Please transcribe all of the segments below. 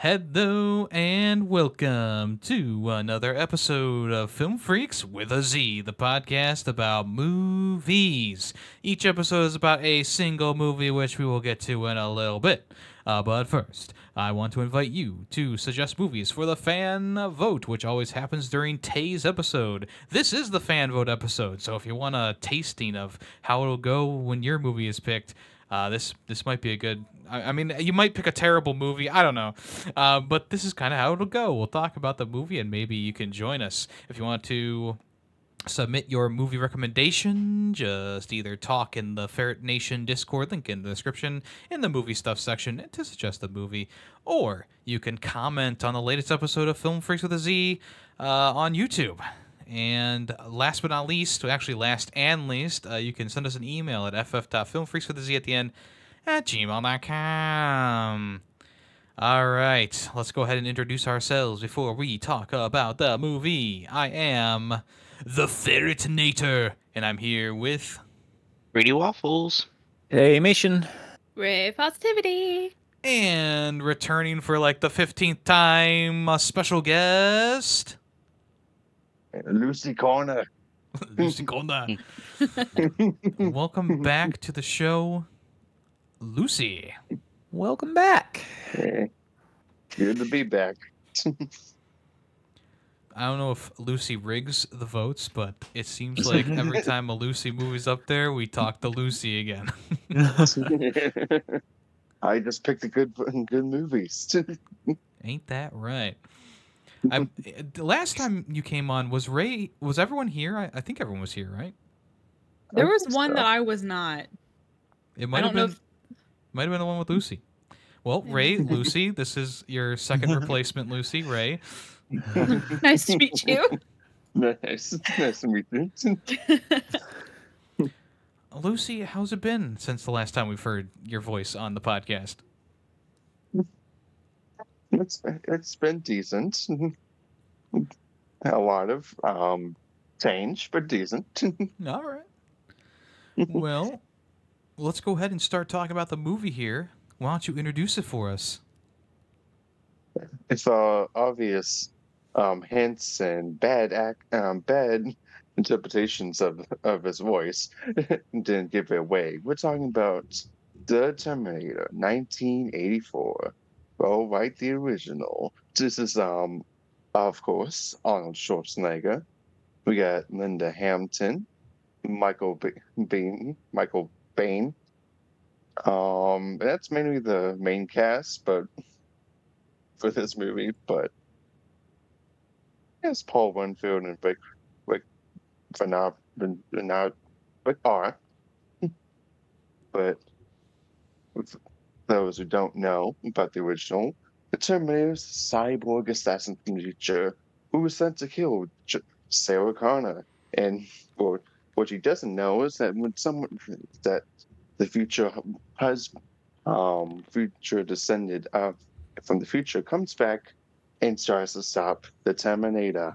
Hello and welcome to another episode of Film Freakz with a Z, the podcast about movies. Each episode is about a single movie, which we will get to in a little bit. But first, I want to invite you to suggest movies for the fan vote, which always happens during Tay's episode. This is the fan vote episode, so if you want a tasting of how it'll go when your movie is picked, this might be a good. I mean, you might pick a terrible movie. I don't know, but this is kind of how it'll go. We'll talk about the movie, and maybe you can join us if you want to submit your movie recommendation. Just either talk in the Ferret Nation Discord, link in the description, in the movie stuff section to suggest the movie, or you can comment on the latest episode of Film Freakz with a Z on YouTube. And last but not least, actually last and least, you can send us an email at ff.filmfreaks with a Z at the end at gmail.com. All right, let's go ahead and introduce ourselves before we talk about the movie. I am the Ferretinator, and I'm here with GreedyWaffles. Taymation. RaeofPositivity. And returning for like the 15th time, a special guest. Lucy Corner. Lucy Corner. Welcome back to the show, Lucy. Welcome back. Hey, good to be back. I don't know if Lucy rigs the votes, but it seems like every time a Lucy movie's up there, we talk to Lucy again. I just picked the good movies. Ain't that right? The last time you came on, was everyone here? I think everyone was here, right? There was one that I was not. It might have been the one with Lucy. Well, Rae, Lucy, this is your second replacement, Lucy. Rae. Nice to meet you. Nice to meet you. Lucy, how's it been since the last time we've heard your voice on the podcast? It's been decent. A lot of change, but decent. All right. Well, let's go ahead and start talking about the movie here. Why don't you introduce it for us? It's obvious hints and bad interpretations of his voice didn't give it away. We're talking about The Terminator, 1984. Well, right, the original. This is of course, Arnold Schwarzenegger. We got Linda Hamilton, Michael Bain. That's mainly the main cast, but for this movie, but yes, Paul Winfield and Rick Bernard, but with those who don't know about the original, the Terminator is a cyborg assassin from the future who was sent to kill Sarah Connor. And what he doesn't know is that when the future future descendant from the future comes back and tries to stop the Terminator.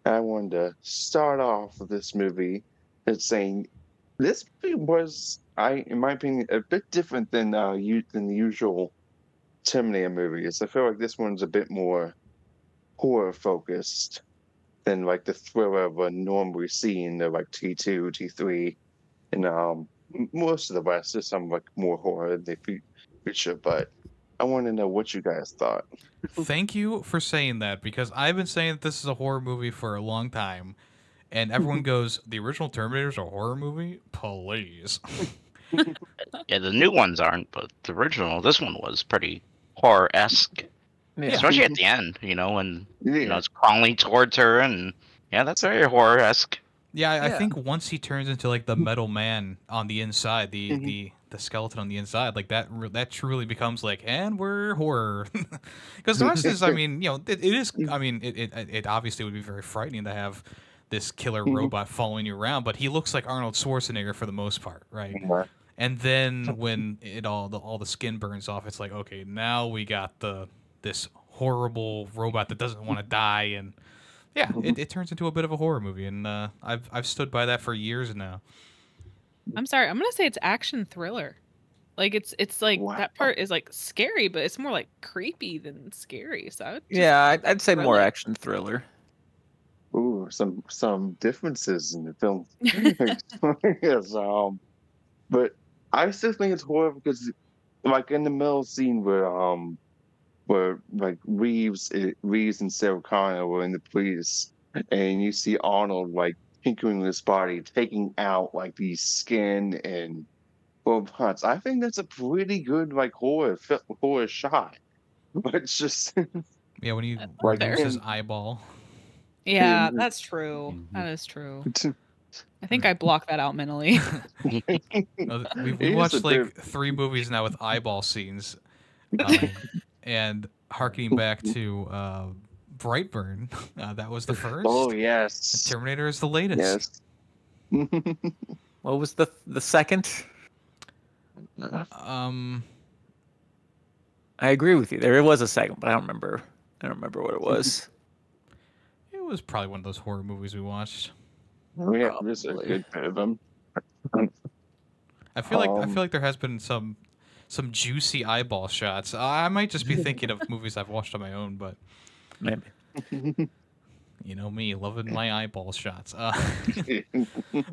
I wanted to start off with this movie as saying this movie was, in my opinion, a bit different than the usual Terminator movies. I feel like this one's a bit more horror focused than like the thriller of a normally see in the like T2, T3, and most of the rest is some like more horror in the future. But I want to know what you guys thought. Thank you for saying that, because I've been saying that this is a horror movie for a long time, and everyone goes, "The original Terminator's a horror movie? Please." Yeah, the new ones aren't, but the original, this one was pretty horror-esque. Yeah. Especially at the end, when it's crawling towards her, and yeah, that's very horror-esque. Yeah, I think once he turns into like the metal man on the inside, the skeleton on the inside, like that truly becomes like, and we're horror. Because the rest is, I mean, it is. I mean, it obviously would be very frightening to have this killer robot following you around, but he looks like Arnold Schwarzenegger for the most part, right? And then when all the skin burns off, it's like, okay, now we got this horrible robot that doesn't want to die, and yeah, it turns into a bit of a horror movie, and I've stood by that for years now. I'm sorry. I'm gonna say it's action thriller. Like it's like Wow. that part is like scary, but it's more like creepy than scary. So I would just Yeah, I'd say more thriller. action thriller. Ooh, some differences in the film. Yes, but I still think it's horror because, like in the middle scene where like Reeves and Sarah Connor were in the police, and you see Arnold like tinkering with his body, taking out like the skin and robots. I think that's a pretty good like horror shot. But it's just Yeah, when he That's like removes his him. eyeball. Yeah, that's true. That is true. I think I blocked that out mentally. We He's watched a like bit- 3 movies now with eyeball scenes, um, and harkening back to Brightburn, that was the first. Oh And yes, Terminator is the latest. yes. What was the second? Um, I agree with you. There was a second, but I don't remember. I don't remember what it was. it was probably one of those horror movies we watched. Yeah, there's a Probably. good bit of them. I feel like there has been some juicy eyeball shots. I might just be thinking of movies I've watched on my own, but Maybe. you know me, loving my eyeball shots. But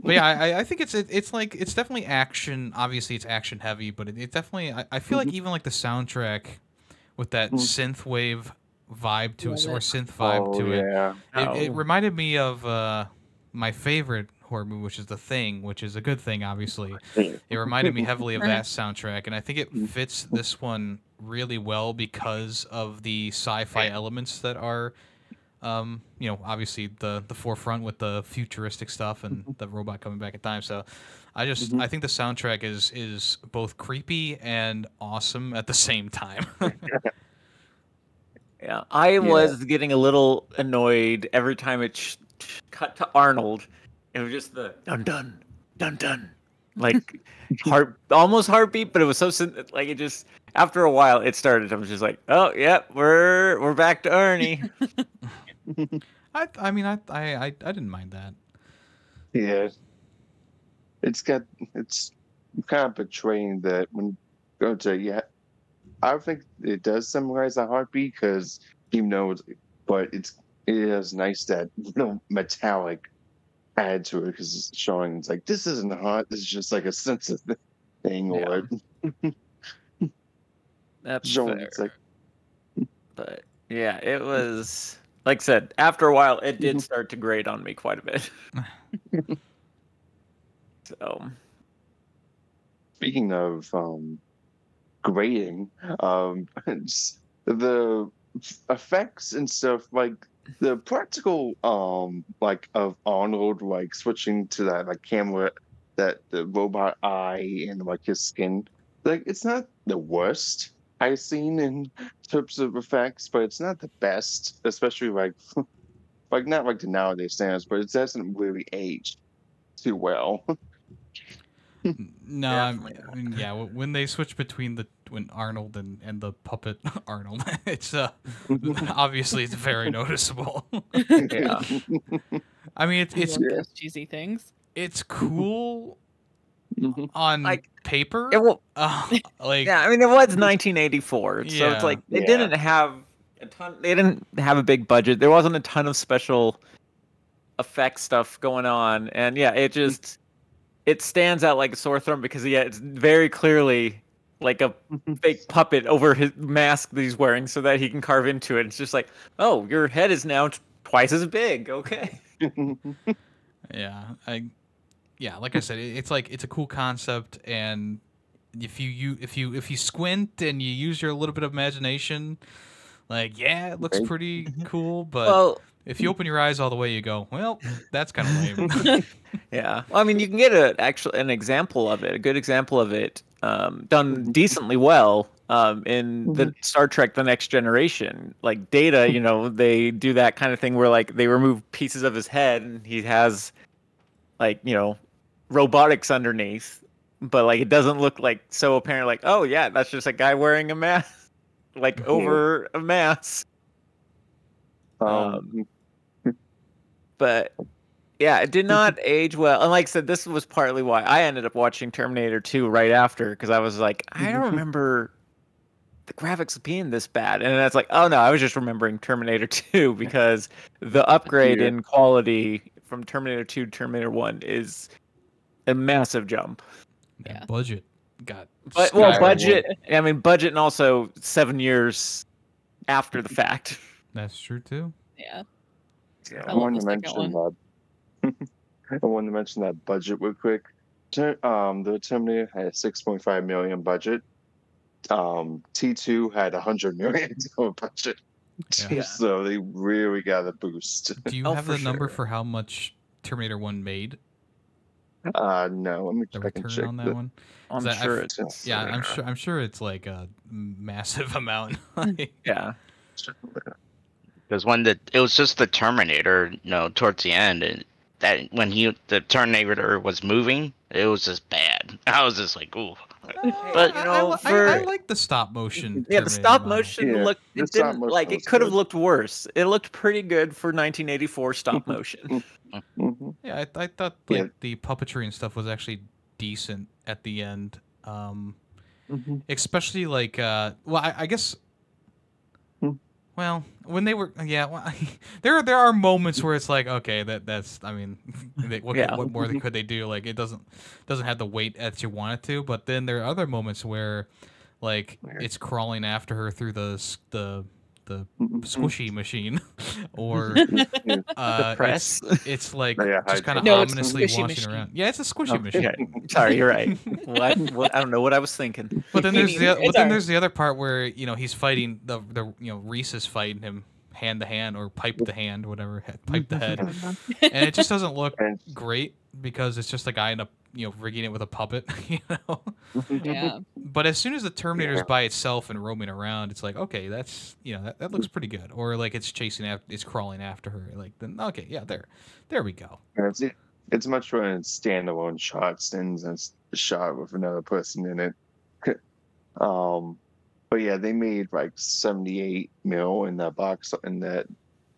yeah, I think it's like it's definitely action. Obviously, it's action heavy, but it definitely I feel like even like the soundtrack with that synth wave vibe to it, Love or it. synth vibe Oh to it. yeah. It Oh. reminded me of my favorite horror movie, which is The Thing, which is a good thing, obviously. It reminded me heavily of that soundtrack, and I think it fits this one really well because of the sci-fi elements that are, you know, obviously the forefront with the futuristic stuff and the robot coming back in time. So, I think the soundtrack is both creepy and awesome at the same time. Yeah, I was getting a little annoyed every time it cut to Arnold. It was just the dun dun dun dun, like almost heartbeat, but it was so like it just after a while it started. I was just like, oh yep, we're back to Ernie. I mean I didn't mind that. Yeah. It's kind of betraying that when go to I think it does symbolize a heartbeat because even though it is nice that metallic add to it because it's showing it's like this isn't a heart, this is just like a sensitive thing or That's showing fair. it's like But yeah, it was like I said. After a while, it did start to grate on me quite a bit. So speaking of grading, the effects and stuff like the practical like of Arnold like switching to that like camera that the robot eye and like his skin, like it's not the worst I've seen in terms of effects, but it's not the best, especially like like not like the nowadays standards, but it doesn't really age too well. No, Definitely I mean, yeah. When they switch between when Arnold and the puppet Arnold, it's obviously it's very noticeable. yeah, I mean, I love those cheesy things. it's cool Mhm. on Like, paper. it will. Like Yeah, I mean, it was 1984, so Yeah. it's like they Yeah. didn't have a ton. They didn't have a big budget. There wasn't a ton of special effects stuff going on, and yeah, it stands out like a sore thumb because it's very clearly like a fake puppet over his mask that he's wearing so that he can carve into it. It's just like, oh, your head is now twice as big. Okay. yeah, like I said, it's like it's a cool concept, and if you squint and you use your little bit of imagination, like it looks Right. pretty cool. But Well, if you open your eyes all the way, you go, well, that's kind of lame. yeah. Well, I mean, you can get an example of it, a good example of it, done decently well, in the Star Trek: The Next Generation. Like Data, they do that kind of thing where like they remove pieces of his head and he has like robotics underneath, but like it doesn't look like so apparent. Like, oh yeah, that's just a guy wearing a mask, like over a mask. But Yeah, it did not age well. And like I said, this was partly why I ended up watching Terminator 2 right after, because I was like, I don't remember the graphics being this bad. And that's like, oh no, I was just remembering Terminator 2 because the upgrade in quality from Terminator 2 to Terminator 1 is a massive jump. Yeah. Budget got budget. I mean, budget, and also 7 years after the fact. That's true too. Yeah. I wanted to mention that. I wanted to mention that budget real quick. The Terminator had a 6.5 million budget. T2 had 100 million budget. Yeah. So they really got a boost. Do you have the number for how much Terminator 1 made? No, let me the check return on that one. I'm sure it's I'm sure it's like a massive amount. Yeah. Because it was just the Terminator, towards the end, and that when the Terminator was moving, it was just bad. I was just like, ooh. But I like the stop motion. Yeah, the stop motion looked. It didn't like. It could have looked worse. It looked pretty good for 1984 stop motion. Yeah, I thought the puppetry and stuff was actually decent at the end. Especially like, I guess. Well, when they were, there are moments where it's like, okay, that's, I mean, what more could they do? Like, it doesn't have the weight that you want it to. But then there are other moments where, like, it's crawling after her through the squishy machine, or the press. It's like just kind of ominously washing machine. Around. Yeah, it's a squishy machine. Okay. Sorry, you're right. I don't know what I was thinking. But then there's the other part where he's fighting the Reese is fighting him hand to hand, or pipe to hand, whatever, pipe to head, and it just doesn't look great because it's just a guy in a rigging it with a puppet, Yeah. But as soon as the Terminator's by itself and roaming around, it's like, okay, that's that looks pretty good. Or like it's crawling after her, like then okay, yeah, there we go. It's much more in standalone shots than a shot with another person in it. But yeah, they made like 78 mil in that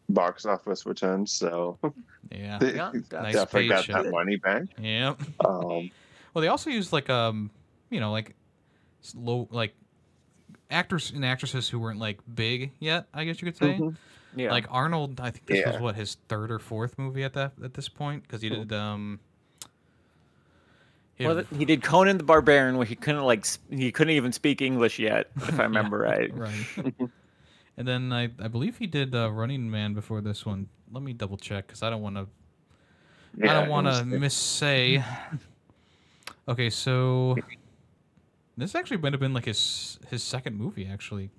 box office return, so yeah, they nice definitely got paycheck. that money back. Yeah. Well, they also used like like low, like actors and actresses who weren't like big yet, I guess you could say. Yeah. Like Arnold, I think this was what, his third or fourth movie at this point, because he did he did Conan the Barbarian, where he couldn't even speak English yet, if I remember right. Right. And then I believe he did Running Man before this one. Let me double check because I don't want to. I don't want to missay. Okay, so this actually might have been like his second movie actually,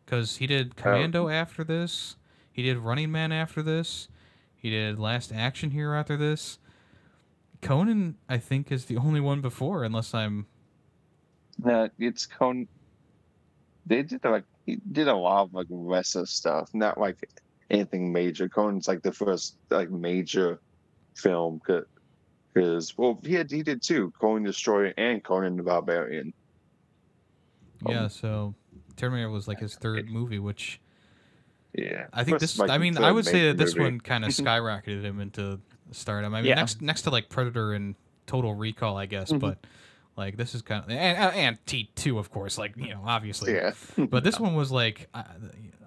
because he did Commando after this. He did Running Man after this. He did Last Action Hero after this. Conan, I think, is the only one before, unless I'm. No, it's Conan. He did a lot of like lesser stuff, not like anything major. Conan's like the first like major film, because he did two, Conan the Destroyer and Conan the Barbarian. Yeah, so Terminator was like his third movie, which. Yeah, I think this. I mean, I would say that this one kind of skyrocketed him into stardom. I mean, next to like Predator and Total Recall, I guess, but. Like this is kind of and T2, of course, like obviously. Yeah. But this one was like,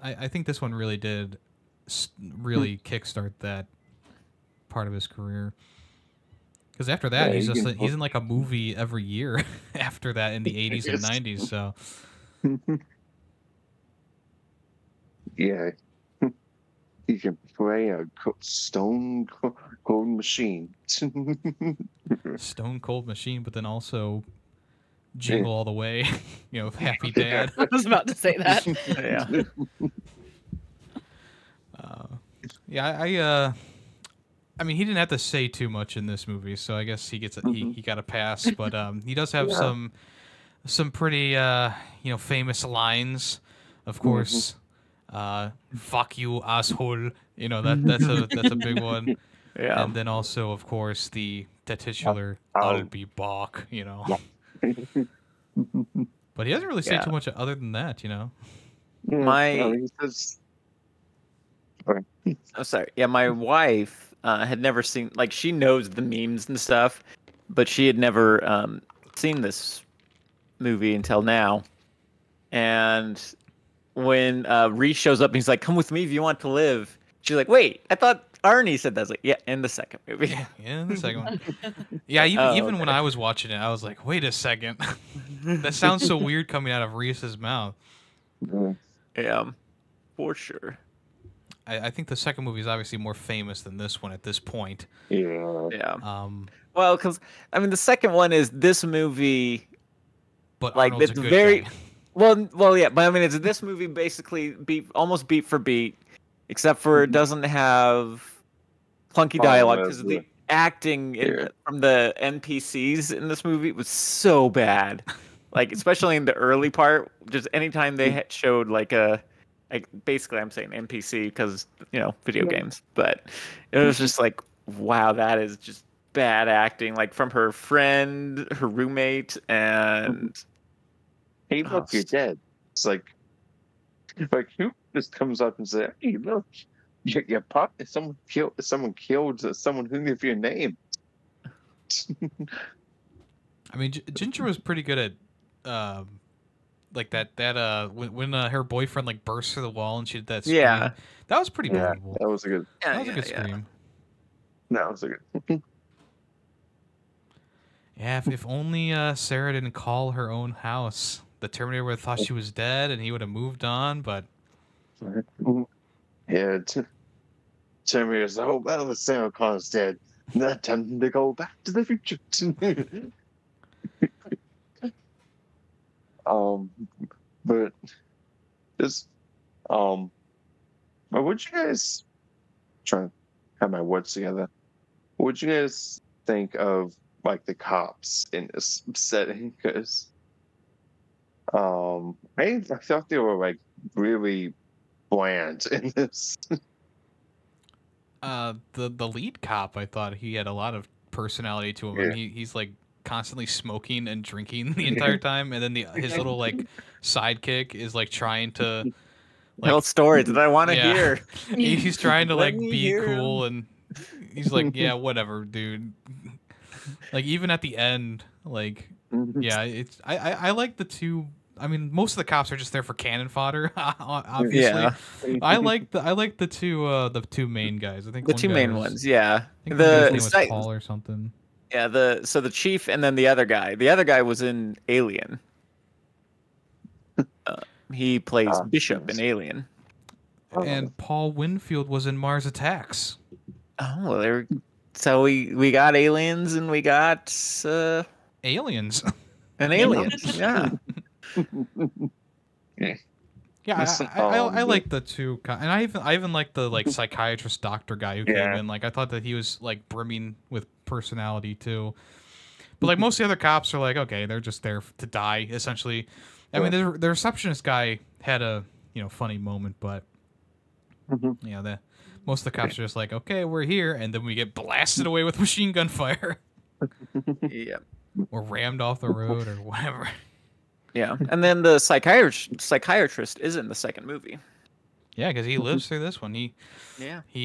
I think this one really did really kickstart that part of his career. Because after that, he's in like a movie every year after that in the 80s and 90s. So. Yeah. He can play a stone cold machine. Stone cold machine, but then also Jingle All the Way. Happy Dad. I was about to say that. I mean, he didn't have to say too much in this movie, so I guess he got a pass. But he does have some pretty famous lines, of course. Fuck you, asshole. That's a big one. Yeah. And then also, of course, the titular "I'll be back." But he doesn't really say too much other than that. Sorry. Yeah, my wife had never seen, like, she knows the memes and stuff, but she had never seen this movie until now. And when Reese shows up and he's like, "Come with me if you want to live," she's like, "Wait, I thought Arnie said that." I was like, "Yeah, in the second movie." Yeah, in the second one. Yeah, even when I was watching it, I was like, "Wait a second, that sounds so weird coming out of Reese's mouth." Yeah, for sure. I think the second movie is obviously more famous than this one at this point. Yeah. Well, because I mean, the second one is this movie, but like Arnold's it's a good very guy. well, yeah. But I mean, it's this movie basically almost beat for beat, except for it doesn't have clunky dialogue because the acting from the NPCs in this movie was so bad. Like, especially in the early part, just anytime they showed like basically I'm saying NPC because, video games, but it was just like, wow, that is just bad acting, like from her friend, her roommate, and hey, look, you're dead. It's like who just comes up and says, "Hey, look, your pop, someone killed someone who knew your name." I mean, Ginger was pretty good at like when her boyfriend like burst through the wall and she did that scream. Yeah. That was pretty believable. That was a good. That was a good scream. That was a good. Yeah, if only Sarah didn't call her own house. The Terminator would have thought she was dead and he would have moved on, but yeah, Terminator's like, "Oh well, Sarah Connor's dead. Now time to go back to the future." But just what would you guys trying to have my words together? What would you guys think of like the cops in this setting? Because I thought they were like really bland in this. The lead cop, I thought he had a lot of personality to him. I mean, he's like constantly smoking and drinking the entire time, and then his little like sidekick is like trying to tell stories that I want to hear. He's trying to like be cool, him. and he's like, "Yeah, whatever, dude." Like even at the end, like it's I like the two. I mean, most of the cops are just there for cannon fodder, obviously. Yeah. I like the two main guys. I think The two main ones, yeah. I think the name was Paul or something. Yeah, so the chief and then the other guy. The other guy was in Alien. He plays Bishop in Alien. And Paul Winfield was in Mars Attacks. Oh, well, so we got aliens and we got Aliens. And aliens, yeah. Yeah, I like the two, and I even like the like psychiatrist doctor guy who came in. Like I thought that he was like brimming with personality too. But like most of the other cops are like, okay, they're just there to die essentially. I mean, the receptionist guy had a funny moment, but most of the cops are just like, okay, we're here, and then we get blasted away with machine gun fire. Yeah. Or rammed off the road or whatever. Yeah, and then the psychiatrist is in the second movie. Yeah, because he lives through this one. He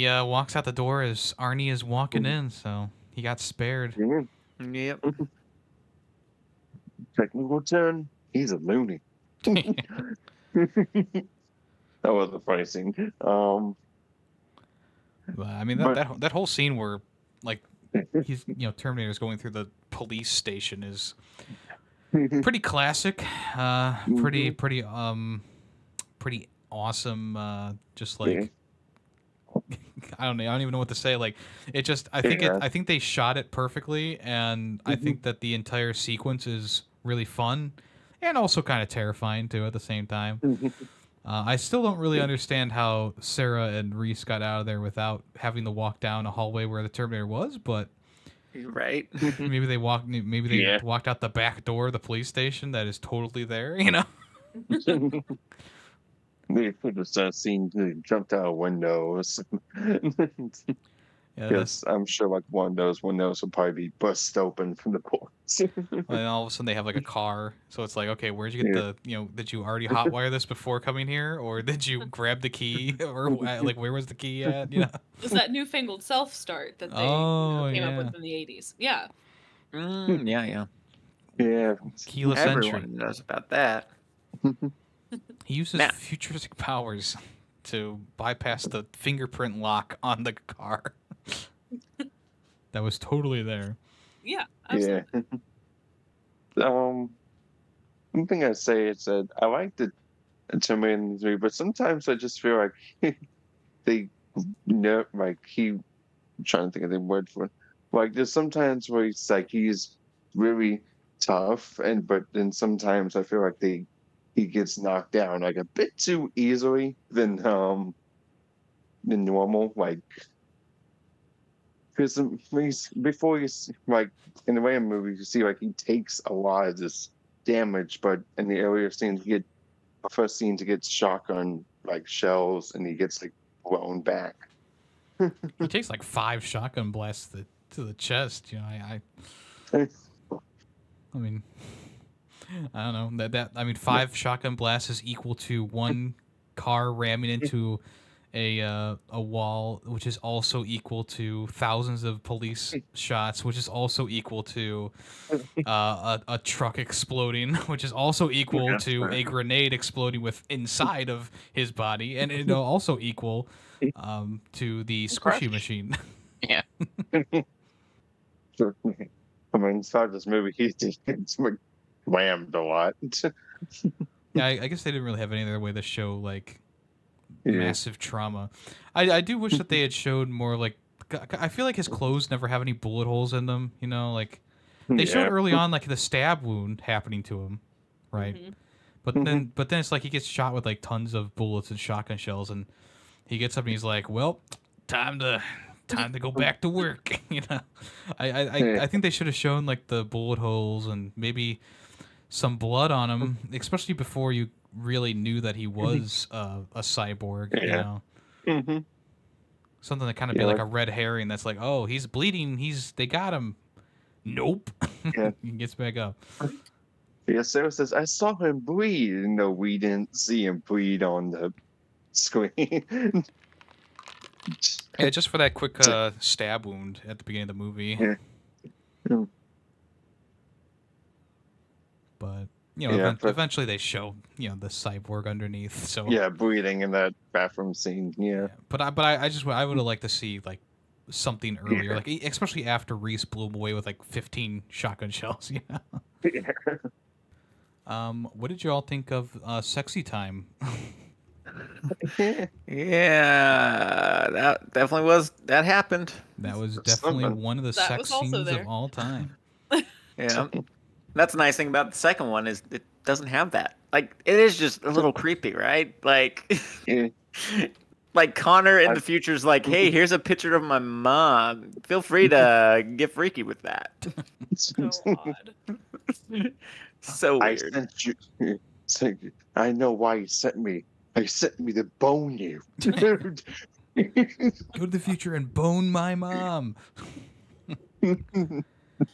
walks out the door as Arnie is walking in, so he got spared. Yep. Technical term, he's a loony. That was the funny scene. But, I mean, that whole scene where like he's Terminator's going through the police station is pretty classic, pretty awesome. Just like I don't even know what to say. Like it just, I think they shot it perfectly, and I think that the entire sequence is really fun and also kind of terrifying too at the same time. I still don't really understand how Sarah and Reese got out of there without having to walk down a hallway where the Terminator was, but. Right. Maybe they walked out the back door of the police station that is totally there, They put a scene, they jumped out of windows. Yeah, Yes, I'm sure like one of those windows will probably be bust open from the ports. and all of a sudden they have like a car, so it's like, okay, where'd you get the, did you already hotwire this before coming here, or did you grab the key, or like where was the key at? It was that newfangled self start that they came up with in the 80s. Yeah. Yeah. Keyless Everyone entry. knows about that. He uses futuristic powers to bypass the fingerprint lock on the car. That was totally there. Yeah, absolutely. One thing I say is that I like the Terminator movie, but sometimes I just feel like I'm trying to think of the word for it. Like there's sometimes where he's really tough, but then sometimes I feel like he gets knocked down like a bit too easily than normal. Like because before he's like in the way movies, you see like he takes a lot of this damage, but in the earlier scenes, first scene to get shotgun like shells, and he gets like blown back. He takes like 5 shotgun blasts to the chest. I mean, I don't know I mean 5 shotgun blasts is equal to 1 car ramming into a wall, which is also equal to thousands of police shots, which is also equal to a truck exploding, which is also equal to a grenade exploding inside of his body, and it also equal to the squishy machine. Yeah. I mean, inside this movie, he's like whammed a lot. Yeah, I guess they didn't really have any other way to show like massive trauma. I do wish that they had showed more like. I feel like his clothes never have any bullet holes in them. Like they showed early on like the stab wound happening to him, right? Mm-hmm. But then it's like he gets shot with like tons of bullets and shotgun shells, and he gets up and he's like, "Well, time to go back to work." I think they should have shown like the bullet holes and maybe some blood on him, especially before you really knew that he was a cyborg. Something that kind of be like a red herring. That's like, oh, he's bleeding. They got him. Nope. He gets back up. Yeah, Sarah says, I saw him bleed. No, we didn't see him bleed on the screen. Yeah, just for that quick stab wound at the beginning of the movie. But eventually they show the cyborg underneath. So bleeding in that bathroom scene. Yeah. But I would have liked to see like something earlier, like especially after Reese blew him away with like 15 shotgun shells. What did you all think of Sexy Time? Yeah, that happened. That was definitely one of the sex scenes of all time. Yeah. That's the nice thing about the second one is it doesn't have that. Like, it is just a little creepy, right? Like, like Connor in the future is like, hey, here's a picture of my mom. Feel free to get freaky with that. So odd. So weird. I sent you. I know why you sent me. I sent me to bone you. Go to the future and bone my mom.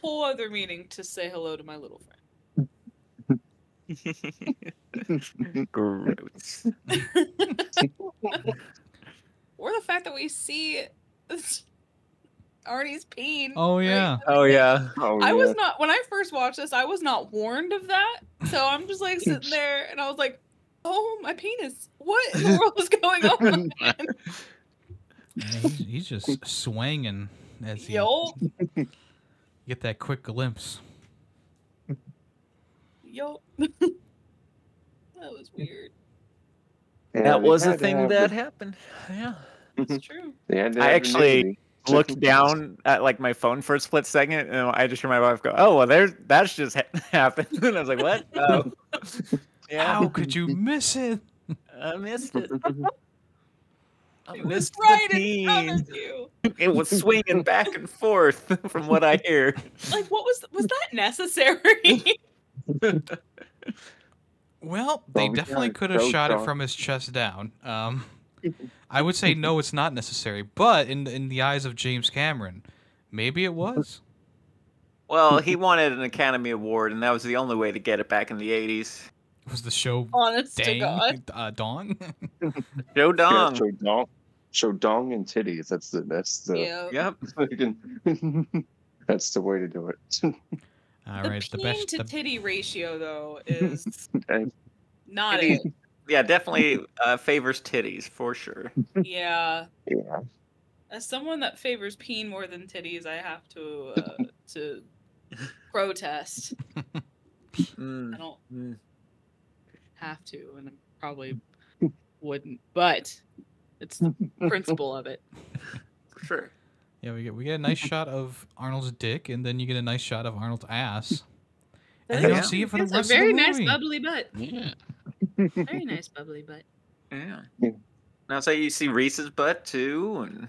Whole other meaning to say hello to my little friend. Gross. Or the fact that we see Arnie's peen. Oh yeah. Right? Oh yeah. I was not, when I first watched this, I was not warned of that. So I'm just like sitting there and I was like, oh, my penis. What in the world is going on? Yeah, he's just swinging as he get that quick glimpse. Yo. That was weird. That was a thing that happened. Yeah. It's true. I actually looked down at like my phone for a split second, and I just heard my wife go, "Oh, well, that's just happened." And I was like, "What?" Oh, yeah. How could you miss it? I missed it. I missed right the in front of you. It was swinging back and forth, from what I hear. Like, what was that necessary? Well, they definitely could have shot it from his chest down. I would say no, it's not necessary. But in the eyes of James Cameron, maybe it was. Well, he wanted an Academy Award, and that was the only way to get it back in the 80s. Was the show Honest to Dang God. Dong? Joe Yeah, Dong. show dong and titties. That's the Yeah. Yep. that's the way to do it. All The right, the peen best. to titty ratio though is And not Titties. it. Yeah, definitely favors titties for sure. Yeah. yeah, As someone that favors peen more than titties, I have to protest. I Mm. don't Mm. have to, and I probably wouldn't, but it's the principle of it. For sure. Yeah, we get a nice shot of Arnold's dick, and then you get a nice shot of Arnold's ass. And you Yeah. don't see it for the It's rest a very of the nice movie. bubbly butt. Yeah. Very nice bubbly butt. Yeah. Yeah. Now, say you see Reese's butt too, and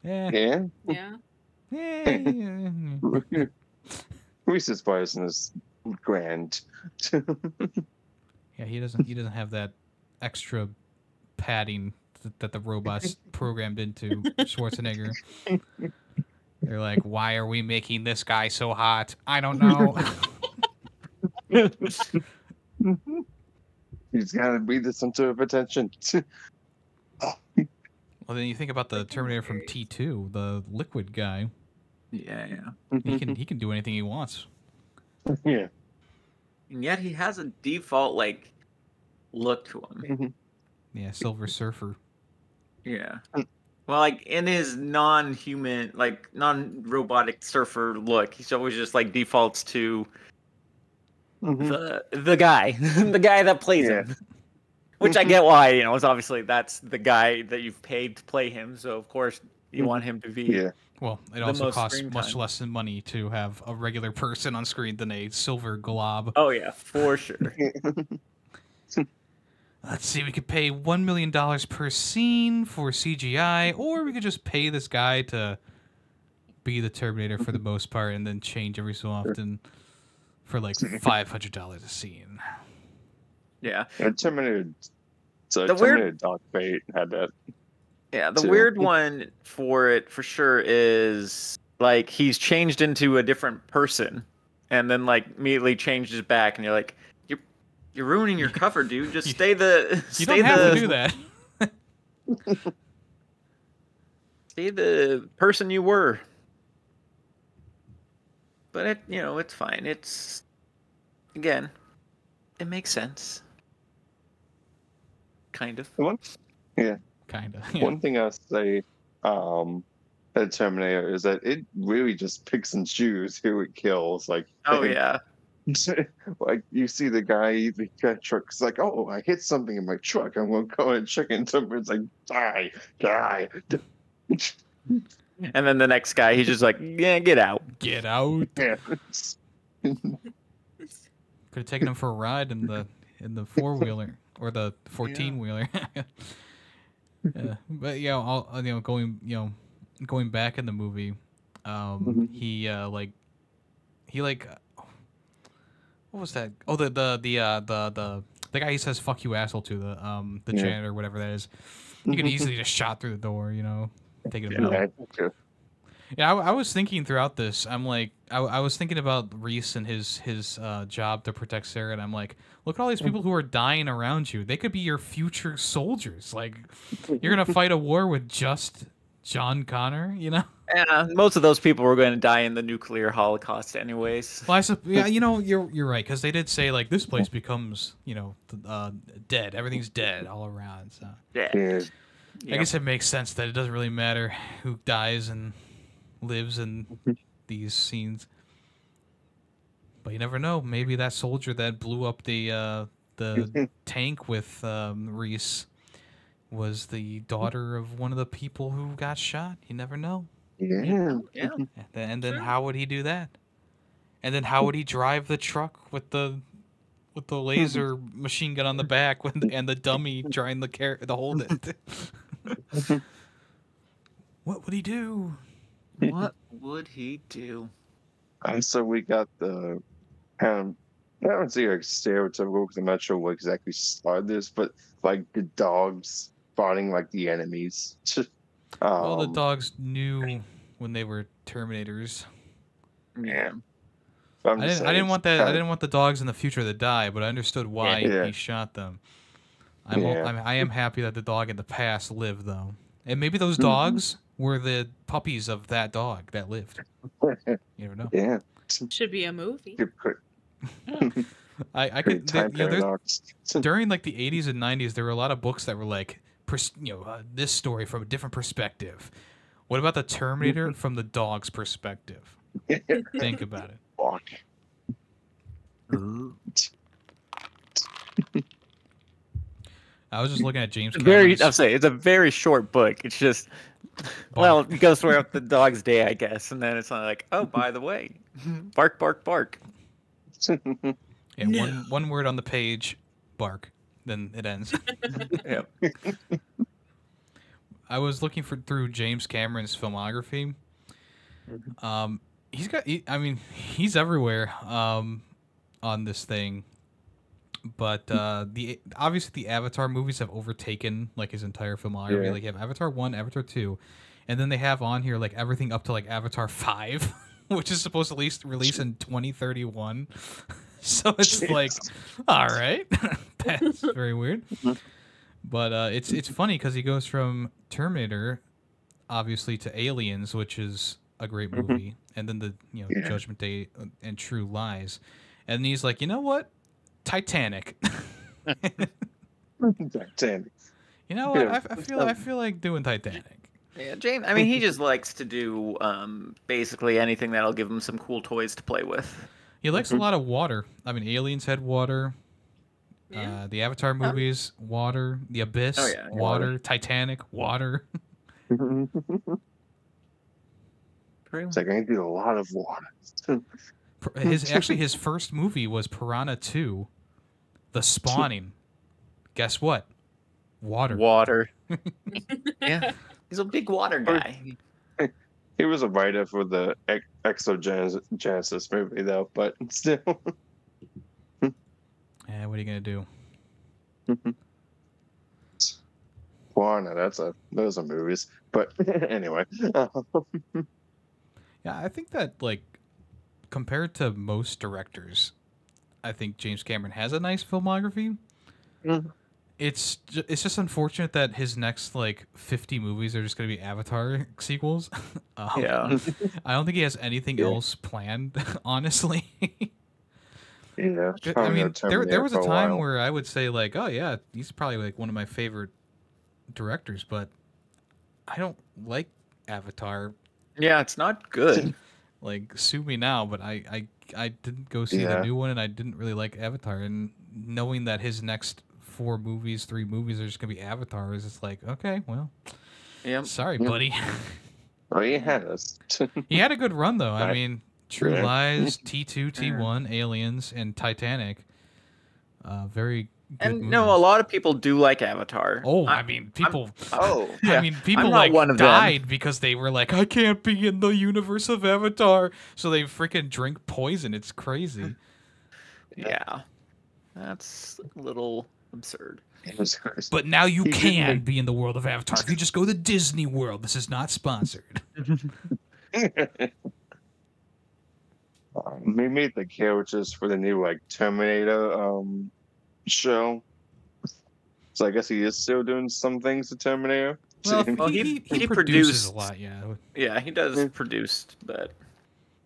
Yeah. yeah. Yeah. Reese's Bison is grand. Yeah, he doesn't have that extra padding that the robots programmed into Schwarzenegger. They're like, why are we making this guy so hot? I don't know. He's got to be the center of attention. Well, then you think about the Terminator from T2, the liquid guy. yeah. He can do anything he wants. Yeah. And yet he has a default like look to him. Yeah, Silver Surfer. Yeah. Well, like in his non-human, like non-robotic surfer look, he's always just like defaults to the guy, the guy that plays him. Which I get why, is obviously that's the guy that you've paid to play him, so of course you want him to be. Yeah. Well, it The also most costs screen much time. less in money to have a regular person on screen than a silver glob. Oh yeah, for sure. Let's see, we could pay $1 million per scene for CGI, or we could just pay this guy to be the Terminator for the most part and then change every so often for like $500 a scene. Yeah. Terminator. So The Terminator weird- Dark Fate had that. Yeah, the too. weird one for it for sure is like he's changed into a different person and then like immediately changes back and you're like you're ruining your cover, dude. Just stay the You don't have to do that. Stay the person you were. But it's fine. It's again, it makes sense. Kind of. Yeah. Kind of. One thing I'll say, at Terminator is that it really just picks and chooses who it kills. Like, Oh yeah. like you see the guy, the truck's like, oh, I hit something in my truck. I'm gonna go and check into it. It's like, die. And then the next guy, he's just like, yeah, get out. Get out. Yeah. Could have taken him for a ride in the 4-wheeler or the 14-wheeler. But going back in the movie, he what was that? Oh, the guy he says "fuck you, asshole" to the janitor, whatever that is. You could easily just shot through the door, taking him out. Yeah, I was thinking throughout this. I'm like, I was thinking about Reese and his job to protect Sarah, and I'm like, look at all these people who are dying around you. They could be your future soldiers. Like, you're gonna fight a war with just John Connor, Yeah, most of those people were going to die in the nuclear holocaust, anyways. Well, you're right, because they did say like this place becomes dead. Everything's dead all around. So Yeah. I guess it makes sense that it doesn't really matter who dies and lives in these scenes. But you never know. Maybe that soldier that blew up the tank with Reese was the daughter of one of the people who got shot. You never know. Yeah. Yeah. And then Sure. how would he do that? And then how would he drive the truck with the laser machine gun on the back and the dummy trying to hold it? What would he do? What would he do? So we got the I don't see like stereotypical because I'm not sure what exactly started this, but like the dogs fighting like the enemies. Well, the dogs knew when they were Terminators. Yeah. I didn't want that. I didn't want the dogs in the future to die, but I understood why Yeah. he shot them. I am happy that the dog in the past lived, though, and maybe those dogs were the puppies of that dog that lived. You never know. Yeah. Should be a movie. I could Time paradox. during like the 80s and 90s, there were a lot of books that were like, this story from a different perspective. What about the Terminator from the dog's perspective? Think about it. Fuck. I was just looking at James Cameron's. I'll say it's a very short book. It's just, well, it goes throughout the dog's day, I guess, and then it's like, oh, by the way, bark, bark, bark. Yeah, one word on the page, bark. Then it ends. Yep. I was looking through James Cameron's filmography. He's everywhere on this thing. But obviously the Avatar movies have overtaken like his entire filmography. Yeah. Like you have Avatar 1, Avatar 2, and then they have on here like everything up to like Avatar 5, which is supposed to release in 2031. So it's like, all right, that's very weird. But it's funny because he goes from Terminator, obviously, to Aliens, which is a great movie, and then the Judgment Day and True Lies, and he's like, you know what, Titanic. Titanic. You know what, I feel like doing Titanic. Yeah, James. I mean, he just likes to do basically anything that'll give him some cool toys to play with. He likes a lot of water. I mean, Aliens had water. Yeah. The Avatar movies, water. The Abyss, water. Titanic, water. It's like I need a lot of water. His first movie was Piranha 2, The Spawning. Guess what? Water. Water. Yeah, he's a big water guy. He was a writer for the Exogenesis movie, though, but still. Yeah, what are you gonna do? Warner, those are movies. But anyway. Yeah, I think that like compared to most directors, I think James Cameron has a nice filmography. It's just unfortunate that his next like 50 movies are just going to be Avatar sequels. Yeah. I don't think he has anything else planned, honestly. Yeah, I mean, there was a time where I would say like, oh yeah, he's probably like one of my favorite directors, but I don't like Avatar. Yeah, it's not good. Like, sue me now, but I didn't go see the new one, and I didn't really like Avatar. And knowing that his next 3 movies are just gonna be Avatar, is just like, okay, well, sorry, buddy. Oh, he has. He had a good run though. I mean, True Lies, T2, T1, Aliens, and Titanic. Very good And movies. no, a lot of people do like Avatar. Oh, I mean, people. Yeah. I mean, people I'm not like one of them. died because they were like, I can't be in the universe of Avatar, so they freaking drink poison. It's crazy. Yeah, that's a little absurd. But now you can be in the world of Avatar if you just go to Disney World. This is not sponsored. We made the characters for the new like Terminator show. So I guess he is still doing some things to Terminator. Well, he produces a lot, yeah. Yeah, he does produce, but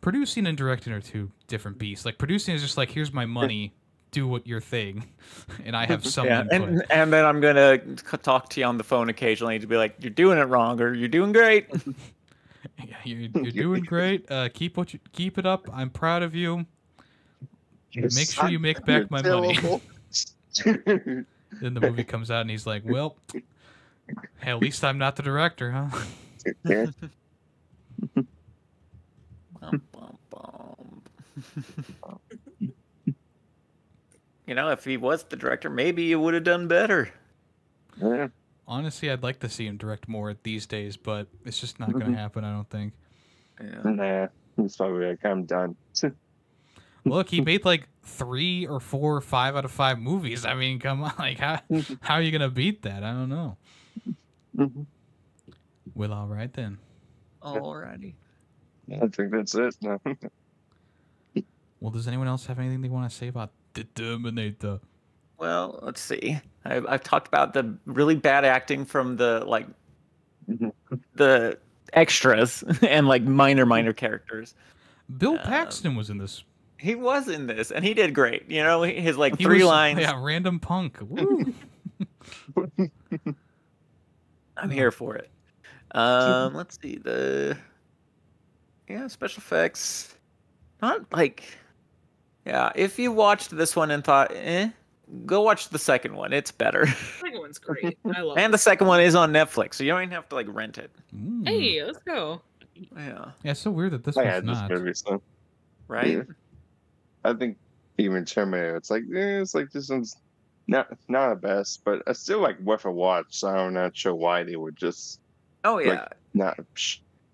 Producing and directing are two different beasts. Like, producing is just like, here's my money, do what your thing, and I have some input. And then I'm gonna talk to you on the phone occasionally to be like, you're doing it wrong, or you're doing great. Yeah, you're doing great. Keep it up. I'm proud of you. Make sure you make back my money. Then the movie comes out and he's like, well, hey, at least I'm not the director, huh? You know, if he was the director, maybe he would have done better. Yeah. Honestly, I'd like to see him direct more these days, but it's just not going to happen, I don't think. Yeah. Nah, he's probably like, I'm done. Look, he made like 3 or 4 or 5 out of 5 movies. I mean, come on, like how are you going to beat that? I don't know. Mhm. Well, all right then. Alrighty. I think that's it. No. Well, does anyone else have anything they want to say about the Terminator? Well, let's see. I've talked about the really bad acting from the Mhm. the extras and like minor characters. Bill Paxton was in this. He was in this, and he did great. You know, his like He three was, lines. Yeah, random punk. Woo. I'm here for it. Let's see special effects. Not like, if you watched this one and thought, go watch the second one. It's better. The second one's great. I love And it. the second one is on Netflix, so you don't even have to like rent it. Mm. Hey, let's go. Yeah. Yeah, it's so weird that this I one's had this not. movie, so Right? yeah. I think even Terminator, it's like this one's not the best, but it's still like worth a watch. So I'm not sure why they would just Oh yeah. not.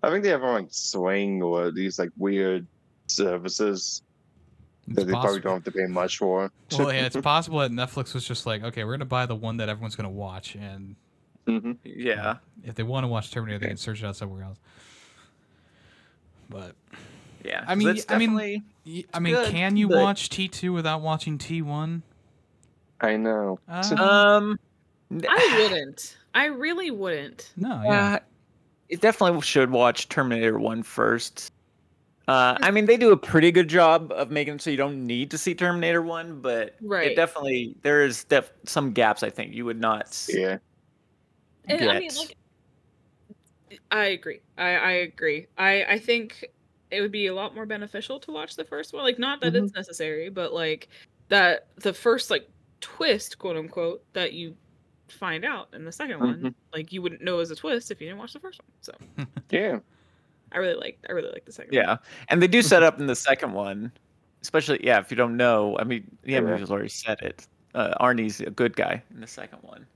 I think they have like Swing or these like weird services It's that they probably possible. don't have to pay much for. Well, yeah, it's possible that Netflix was just like, okay, we're gonna buy the one that everyone's gonna watch, and hmm Yeah. if they want to watch Terminator, they can search it out somewhere else. But Yeah. I mean, it's definitely good, can you but- watch T2 without watching T1? I know. I wouldn't. I really wouldn't. No, yeah. It definitely should watch Terminator 1 first. I mean, they do a pretty good job of making it so you don't need to see Terminator 1, but Right. it definitely, there is some gaps I think you would not Yeah. And get. I mean, like, I agree. I agree. I think it would be a lot more beneficial to watch the first one. Like, not that it's necessary, but like that the first like twist, quote unquote, that you find out in the second one, like you wouldn't know as a twist if you didn't watch the first one. So Yeah. I really like the second one. Yeah, and they do set up in the second one, especially if you don't know. I mean, we've already said it. Arnie's a good guy in the second one.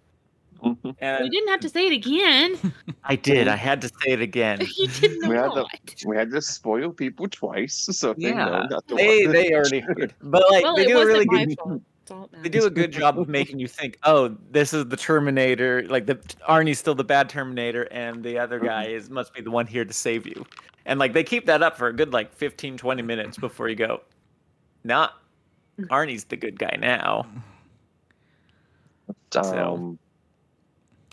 And We didn't have to say it again. I did. I had to say it again. He did not. We had to spoil people twice, so they know not to they watch. they already heard, but like Well, they it do a really wasn't my good. fault. It's all They do a good job of making you think, oh, this is the Terminator. Like Arnie's still the bad Terminator, and the other guy must be the one here to save you. And like they keep that up for a good like 15, 20 minutes before you go, nah, Arnie's the good guy now.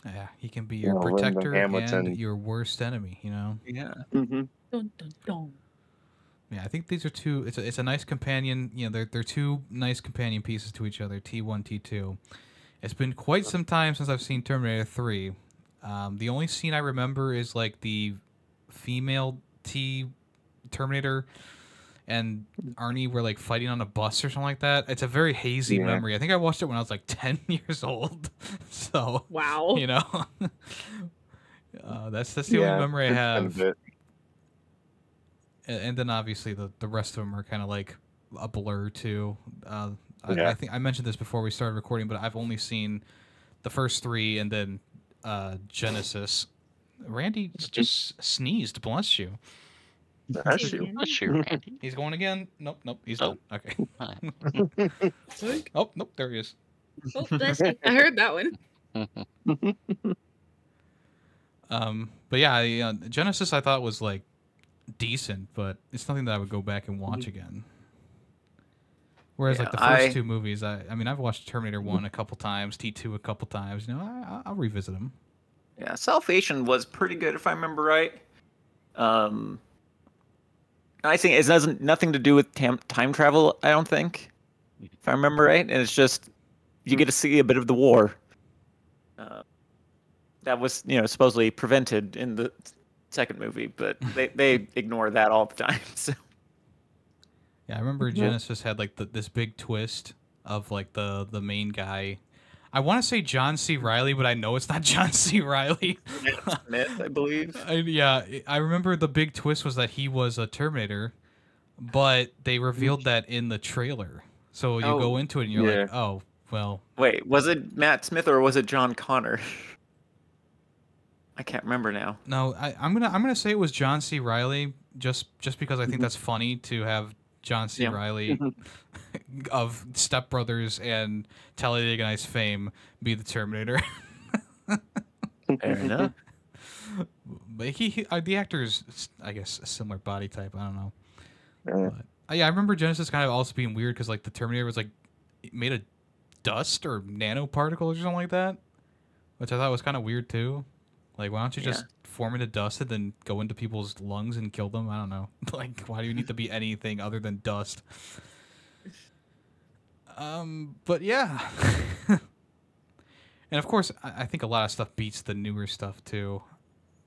Yeah, he can be your Lyndon protector Hamilton. and your worst enemy, you know? Yeah. Dun, dun, dun. Yeah, I think these are two. It's a nice companion. You know, they're two nice companion pieces to each other. T1, T2. It's been quite some time since I've seen Terminator 3. The only scene I remember is like the female Terminator and Arnie were like fighting on a bus or something like that. It's a very hazy memory. I think I watched it when I was like 10 years old. So Wow. you know, that's the only memory I have. And then obviously the rest of them are kind of like a blur too. I think I mentioned this before we started recording, but I've only seen the first three and then Genesis. Randy just sneezed. Bless you. Bless you. Bless you, Randy. He's going again. Nope. He's done. Okay. Hi. Oh nope. There he is. Oh, bless you. I heard that one. But yeah, Genesis I thought was like decent, but it's nothing that I would go back and watch again. Whereas like the first two movies, I mean I've watched Terminator 1 a couple times, T2 a couple times. You know, I'll revisit them. Yeah, Salvation was pretty good if I remember right. I think it has nothing to do with time travel. I don't think, if I remember right, and it's just you get to see a bit of the war. That was supposedly prevented in the second movie, but they ignore that all the time. So. Yeah, I remember Genesis had like this big twist of like the main guy. I want to say John C. Reilly, but I know it's not John C. Reilly. Smith, I believe. I remember the big twist was that he was a Terminator, but they revealed that in the trailer. So you go into it and you're like, oh, well. Wait, was it Matt Smith or was it John Connor? I can't remember now. No, I'm gonna say it was John C. Reilly, just because I think that's funny to have John C. Reilly of Step Brothers and Talladega Nights fame be the Terminator. Fair enough. But the actor's, I guess, a similar body type. I don't know. Yeah. But, yeah, I remember Genesis kind of also being weird because like the Terminator was like made of dust or nanoparticles or something like that, which I thought was kind of weird too. Like, why don't you just form into dust and then go into people's lungs and kill them? I don't know. Like, why do you need to be anything other than dust? But yeah. And of course, I think a lot of stuff beats the newer stuff too.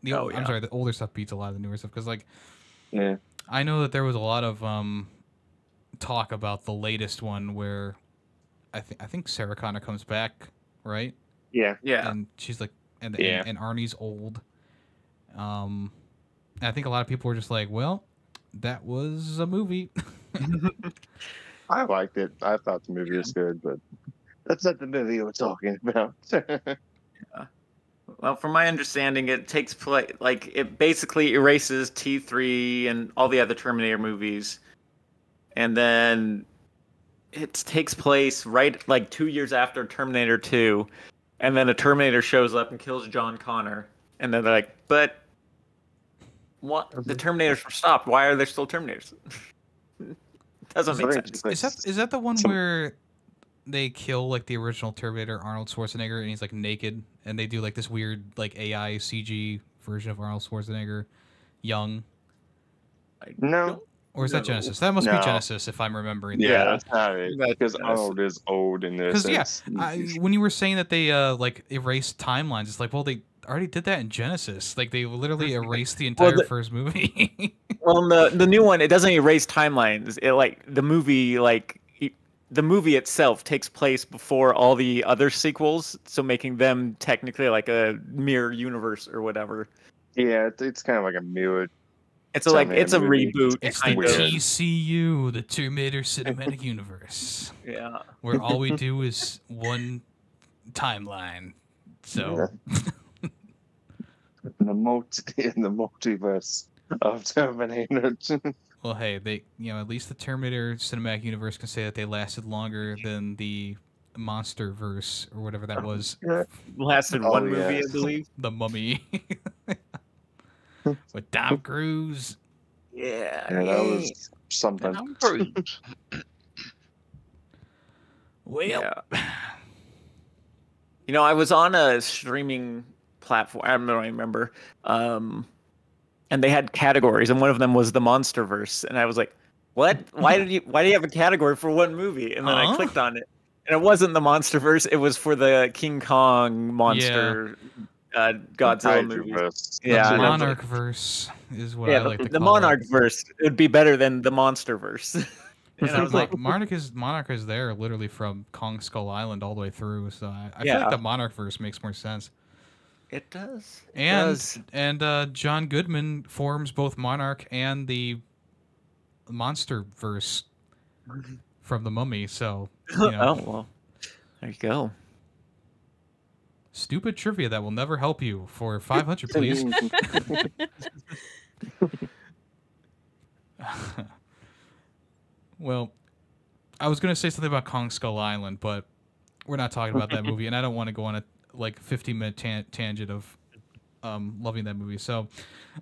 I'm sorry, the older stuff beats a lot of the newer stuff because, like, Yeah. I know that there was a lot of talk about the latest one where I think Sarah Connor comes back, right? Yeah. Yeah. And she's like, and Arnie's old. And I think a lot of people were just like, well, that was a movie. I liked it. I thought the movie was good, but that's not the movie we're talking about. Well, from my understanding, it takes place like it basically erases T3 and all the other Terminator movies, and then it takes place right like 2 years after Terminator 2, and then a Terminator shows up and kills John Connor, and then they're like, "But what? The Terminators were stopped. Why are there still Terminators?" Doesn't make sense. Is that the one where they kill like the original Terminator Arnold Schwarzenegger and he's like naked and they do like this weird like AI CG version of Arnold Schwarzenegger young? No. Or is that Genesis? That must be Genesis if I'm remembering. Yeah, that's not it. Because Arnold is old in this. Because when you were saying that they like erased timelines, it's like, well, they already did that in Genesis. Like they literally erased the entire first movie. Well, the new one, it doesn't erase timelines. It like the movie the movie itself takes place before all the other sequels, so making them technically like a mirror universe or whatever. Yeah, it's kind of like a mirror. It's a reboot. It's the TCU, the Terminator Cinematic Universe. Yeah. Where all we do is one timeline. So in the multiverse of Terminator. Well, hey, at least the Terminator Cinematic Universe can say that they lasted longer than the Monsterverse or whatever that was. Lasted one movie, I believe. The Mummy. With Tom Cruise. Yeah, that was something. Tom Cruise. Well, I was on a streaming platform. I don't remember. And they had categories, and one of them was the Monsterverse, and I was like, "What? Why do you have a category for one movie?" And then I clicked on it, and it wasn't the Monsterverse; it was for the King Kong monster Godzilla movies. The Monarchverse is what I like to call it. The Monarchverse would be better than the Monsterverse. And I was like, Monarch is there literally from Kong Skull Island all the way through, so I feel like the Monarchverse makes more sense. It does. And John Goodman forms both Monarch and the Monsterverse from the Mummy. So, oh well, there you go. Stupid trivia that will never help you for 500, please. Well, I was gonna say something about Kong Skull Island, but we're not talking about that movie, and I don't want to go on a 15-minute tangent of loving that movie. So,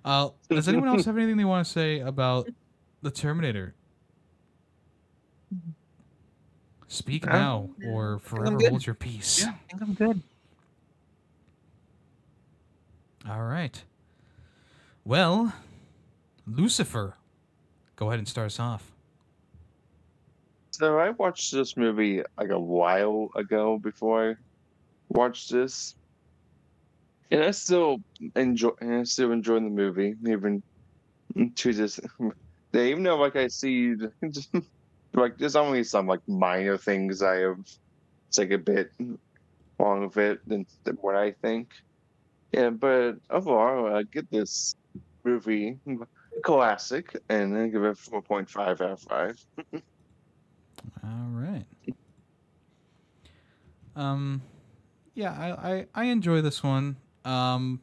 does anyone else have anything they want to say about the Terminator? Speak now, or forever hold your peace. Yeah, I think I'm good. All right. Well, Lucifer, go ahead and start us off. So I watched this movie like a while ago before I watched this, and I still enjoy the movie even to this day. Even though like I see like there's only some like minor things I have take a bit wrong with it than what I think. Yeah, but overall I get this movie classic, and I give it 4.5 out of 5. All right. Yeah, I enjoy this one. I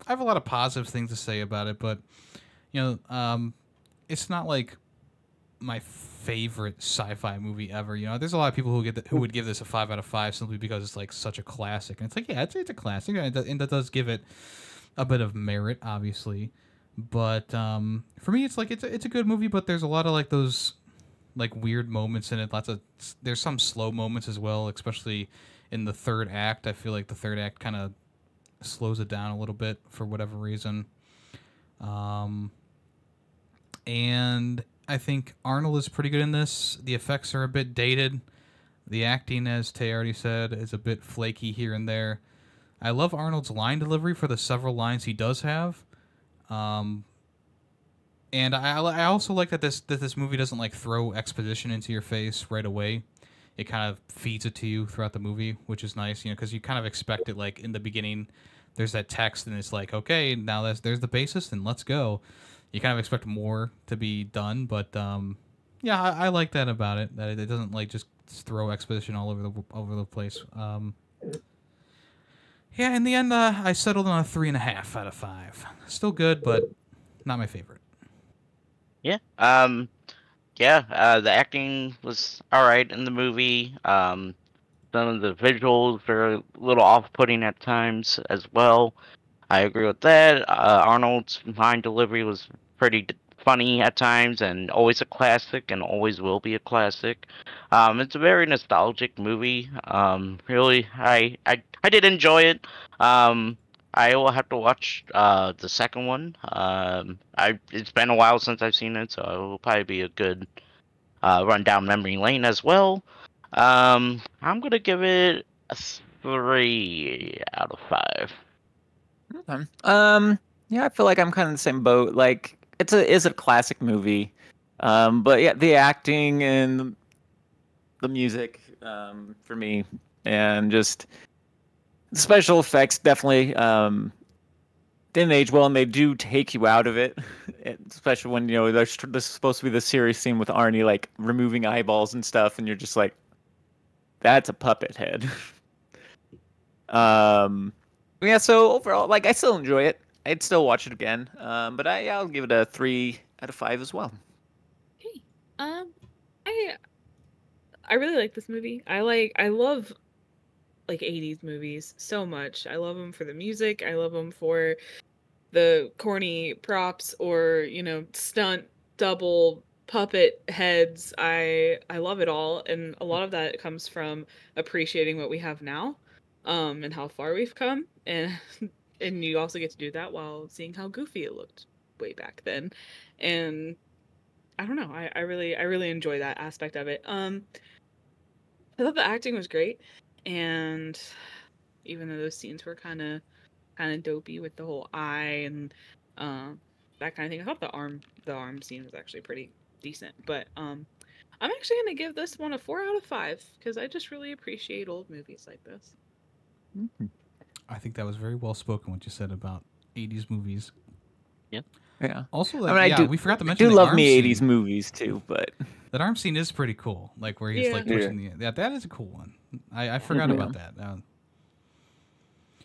have a lot of positive things to say about it, but it's not like my favorite sci-fi movie ever. You know, there's a lot of people who would give this a 5 out of 5 simply because it's like such a classic. And it's like, yeah, it's a classic, and that does give it a bit of merit, obviously. But for me, it's like it's a good movie, but there's a lot of like those like weird moments in it. There's some slow moments as well, especially in the third act. I feel like the third act kind of slows it down a little bit for whatever reason. And I think Arnold is pretty good in this. The effects are a bit dated. The acting, as Tay already said, is a bit flaky here and there. I love Arnold's line delivery for the several lines he does have. And I also like that this movie doesn't like throw exposition into your face right away. It kind of feeds it to you throughout the movie, which is nice, you know, because you kind of expect it like in the beginning. There's that text, and it's like, okay, now there's the basis, and let's go. You kind of expect more to be done, but yeah, I like that about it. That it doesn't like just throw exposition all over the place. Yeah, in the end, I settled on a 3.5 out of 5. Still good, but not my favorite. Yeah. The acting was all right in the movie. Some of the visuals are a little off-putting at times as well. I agree with that. Arnold's line delivery was pretty funny at times, and always a classic, and always will be a classic. It's a very nostalgic movie. Really, I did enjoy it. I will have to watch the second one. It's been a while since I've seen it, so it will probably be a good run down memory lane as well. I'm gonna give it a 3 out of 5. Okay. Yeah, I feel like I'm kind of in the same boat. Like is a classic movie. But yeah, the acting and the music, for me, and just the special effects definitely didn't age well, and they do take you out of it, especially when, you know, there's supposed to be the serious scene with Arnie like removing eyeballs and stuff, and you're just like, that's a puppet head. Yeah, so overall, like, I still enjoy it. I'd still watch it again. But I'll give it a 3 out of 5 as well. Okay. I really like this movie. I love like 80s movies so much. I love them for the music. I love them for the corny props or, you know, stunt double puppet heads. I love it all, and a lot of that comes from appreciating what we have now, and how far we've come, and you also get to do that while seeing how goofy it looked way back then. And I don't know, I really enjoy that aspect of it. I thought the acting was great, and even though those scenes were kind of dopey with the whole eye and that kind of thing, I thought the arm scene was actually pretty decent. But I'm actually gonna give this one a 4 out of 5 because I just really appreciate old movies like this. Mm-hmm. I think that was very well spoken what you said about 80s movies. Yeah. Also, I mean, yeah, we forgot to mention I do the love arm me scene. 80s movies too, but That arm scene is pretty cool. Like where he's like pushing the that is a cool one. I forgot about that.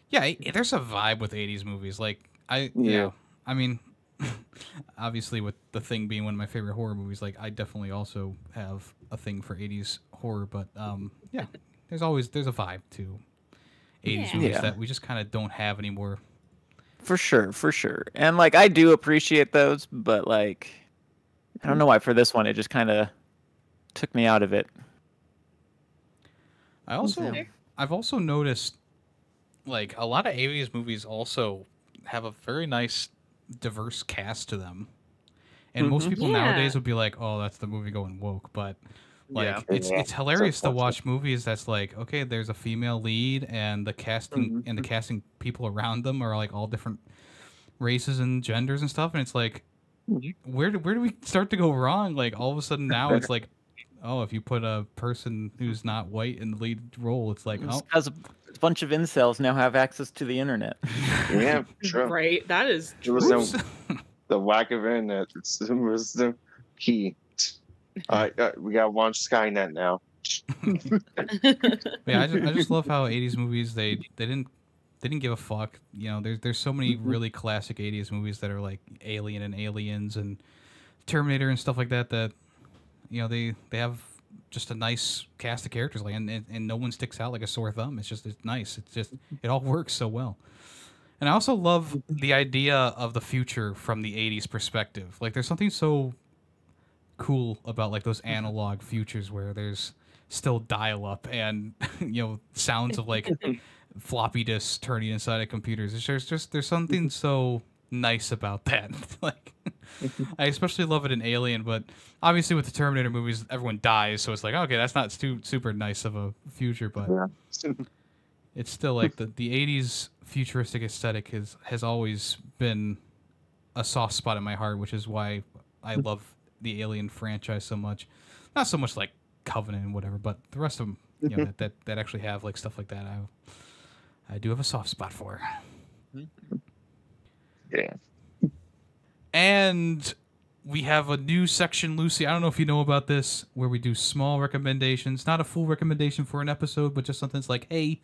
Yeah, there's a vibe with 80s movies. Like I mean, obviously with The Thing being one of my favorite horror movies, like I definitely also have a thing for 80s horror, but yeah, there's a vibe to 80s movies that we just kind of don't have anymore. For sure. And like I do appreciate those, but like I don't know why for this one it just kind of took me out of it. I've also noticed like a lot of 80s movies also have a very nice diverse cast to them. And most people nowadays would be like, "Oh, that's the movie going woke," but like it's hilarious to watch movies that's like, okay, there's a female lead and the casting and the casting people around them are like all different races and genders and stuff, and it's like, where do we start to go wrong? Like all of a sudden now it's like, oh, if you put a person who's not white in the lead role, it's like, oh, because a bunch of incels now have access to the internet. Yeah, true. Right, that is It was the lack of internet was the key. We got one Skynet now. Yeah, I just love how 80s movies they didn't give a fuck. You know, there's so many really classic 80s movies that are like Alien and Aliens and Terminator and stuff like that they have just a nice cast of characters, like, and no one sticks out like a sore thumb. It's nice. It all works so well. And I also love the idea of the future from the 80s perspective. Like, there's something so cool about like those analog futures where there's still dial-up and sounds of like floppy disks turning inside of computers. There's something so nice about that. Like, I especially love it in Alien, but obviously with the Terminator movies, everyone dies, so it's like, okay, that's not super nice of a future, but it's still like the 80s futuristic aesthetic has always been a soft spot in my heart, which is why I love the Alien franchise so much. Not so much like Covenant and whatever, but the rest of them, that actually have like stuff like that, I do have a soft spot for. Yeah. And we have a new section, Lucy. I don't know if you know about this, where we do small recommendations. Not a full recommendation for an episode, but just something that's like, hey,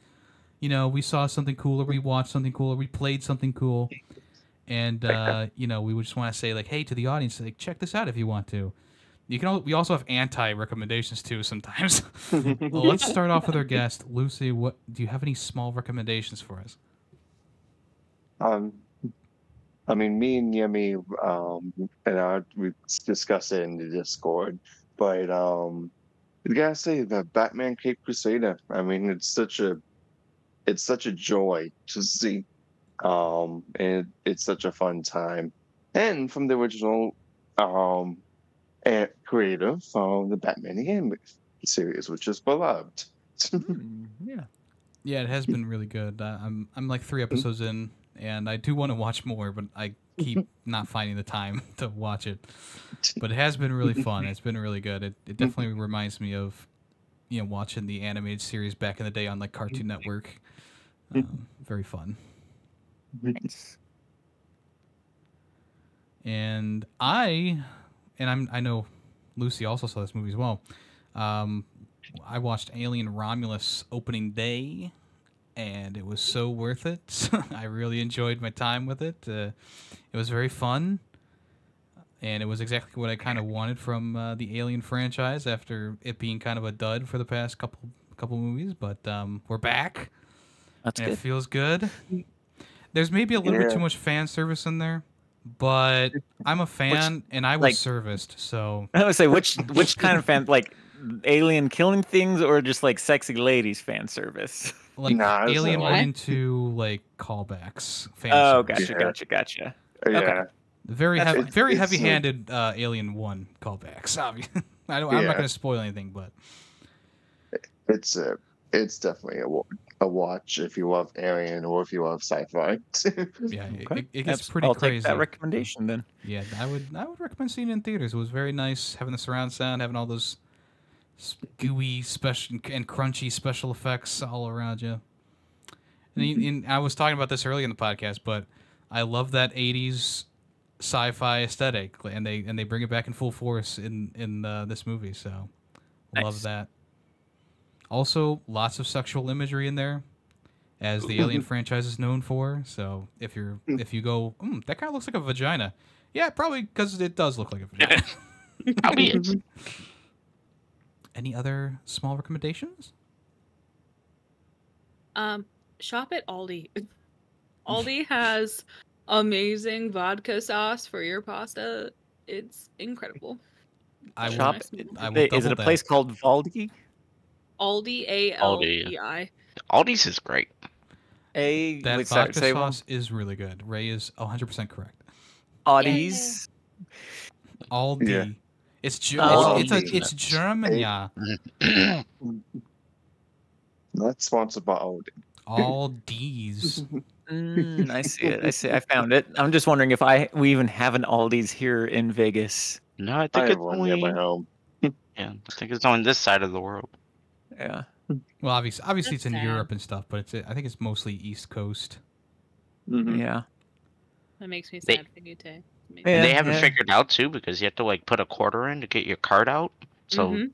we saw something cool, or we watched something cool, or we played something cool. And, we would just want to say, like, hey, to the audience, like, check this out if you want to. We also have anti-recommendations, too, sometimes. Well, let's start off with our guest. Lucy, do you have any small recommendations for us? I mean, me and Yemmy, we discussed it in the Discord, but I gotta say the Batman Cape Crusader. I mean, it's such a joy to see, and it's such a fun time. And from the original, creator of the Batman the Animated Series, which is beloved. Yeah, it has been really good. I'm like 3 episodes in. And I do want to watch more, but I keep not finding the time to watch it. But it has been really fun. It's been really good. It definitely reminds me of, watching the animated series back in the day on like Cartoon Network. Very fun. Nice. And I know Lucy also saw this movie as well. I watched Alien Romulus opening day. And it was so worth it. I really enjoyed my time with it. It was very fun. And it was exactly what I kind of wanted from the Alien franchise after it being kind of a dud for the past couple movies. But we're back. That's and good. It feels good. There's maybe a little bit too much fan service in there. But I'm a fan, and I was serviced, so... I would say, which kind of fan... Like, alien killing things, or just, like, sexy ladies fan service? Like, Alien 1 and 2, like, callbacks. Fan service. Gotcha. Yeah. Okay. Very heavy-handed Alien 1 callbacks. Obviously. I'm not going to spoil anything, but... It's definitely a watch if you love Alien or if you love sci-fi. Yeah, Okay. it gets pretty I'll crazy. take that recommendation then. Yeah, I would recommend seeing it in theaters. It was very nice having the surround sound, having all those gooey special and crunchy special effects all around you. And I was talking about this earlier in the podcast, but I love that 80s sci-fi aesthetic, and they bring it back in full force in this movie. So love that. Also, lots of sexual imagery in there, as the Alien franchise is known for. So if you go, that kind of looks like a vagina. Yeah, probably because it does look like a vagina. Probably is. Any other small recommendations? Shop at Aldi. Aldi has amazing vodka sauce for your pasta. It's incredible. I Shop. Is it a place called Valdi? Aldi, Aldi. Aldi's is great. That vodka sauce is really good. Ray is 100% correct. Aldi's. Aldi. Yeah. It's Aldi. it's German, yeah. Not sponsored by Aldi. Aldi's. I see it. I found it. I'm just wondering if we even have an Aldi's here in Vegas. No, I I think have it's one only near my home. I think it's on this side of the world. Yeah. Well, obviously it's in sad. Europe and stuff, but I think it's mostly East Coast. Mhm. Yeah. That makes me sad for you, Tay. Yeah. And they haven't figured out too, because you have to like put a quarter in to get your card out. So Mhm.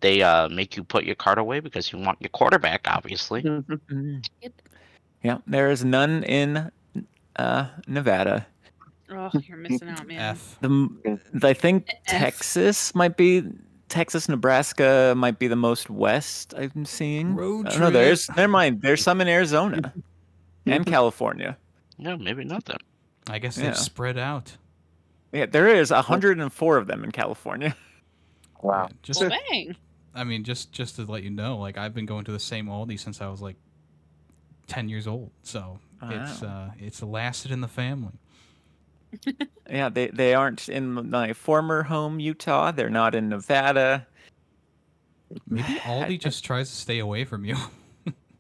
they make you put your card away because you want your quarter back, obviously. Yeah, there is none in Nevada. Oh, you're missing out, man. F. I think F. Texas, Nebraska might be the most west I'm seeing. Road No, trip. never mind. There's some in Arizona and California. No, maybe not then. I guess Yeah. they've spread out. Yeah, there is 104 of them in California. Wow. Yeah, just, Well, dang. I mean, just to let you know, like I've been going to the same Aldi since I was like 10 years old, so it's lasted in the family. Yeah, they aren't in my former home, Utah. They're not in Nevada. Maybe Aldi just tries to stay away from you.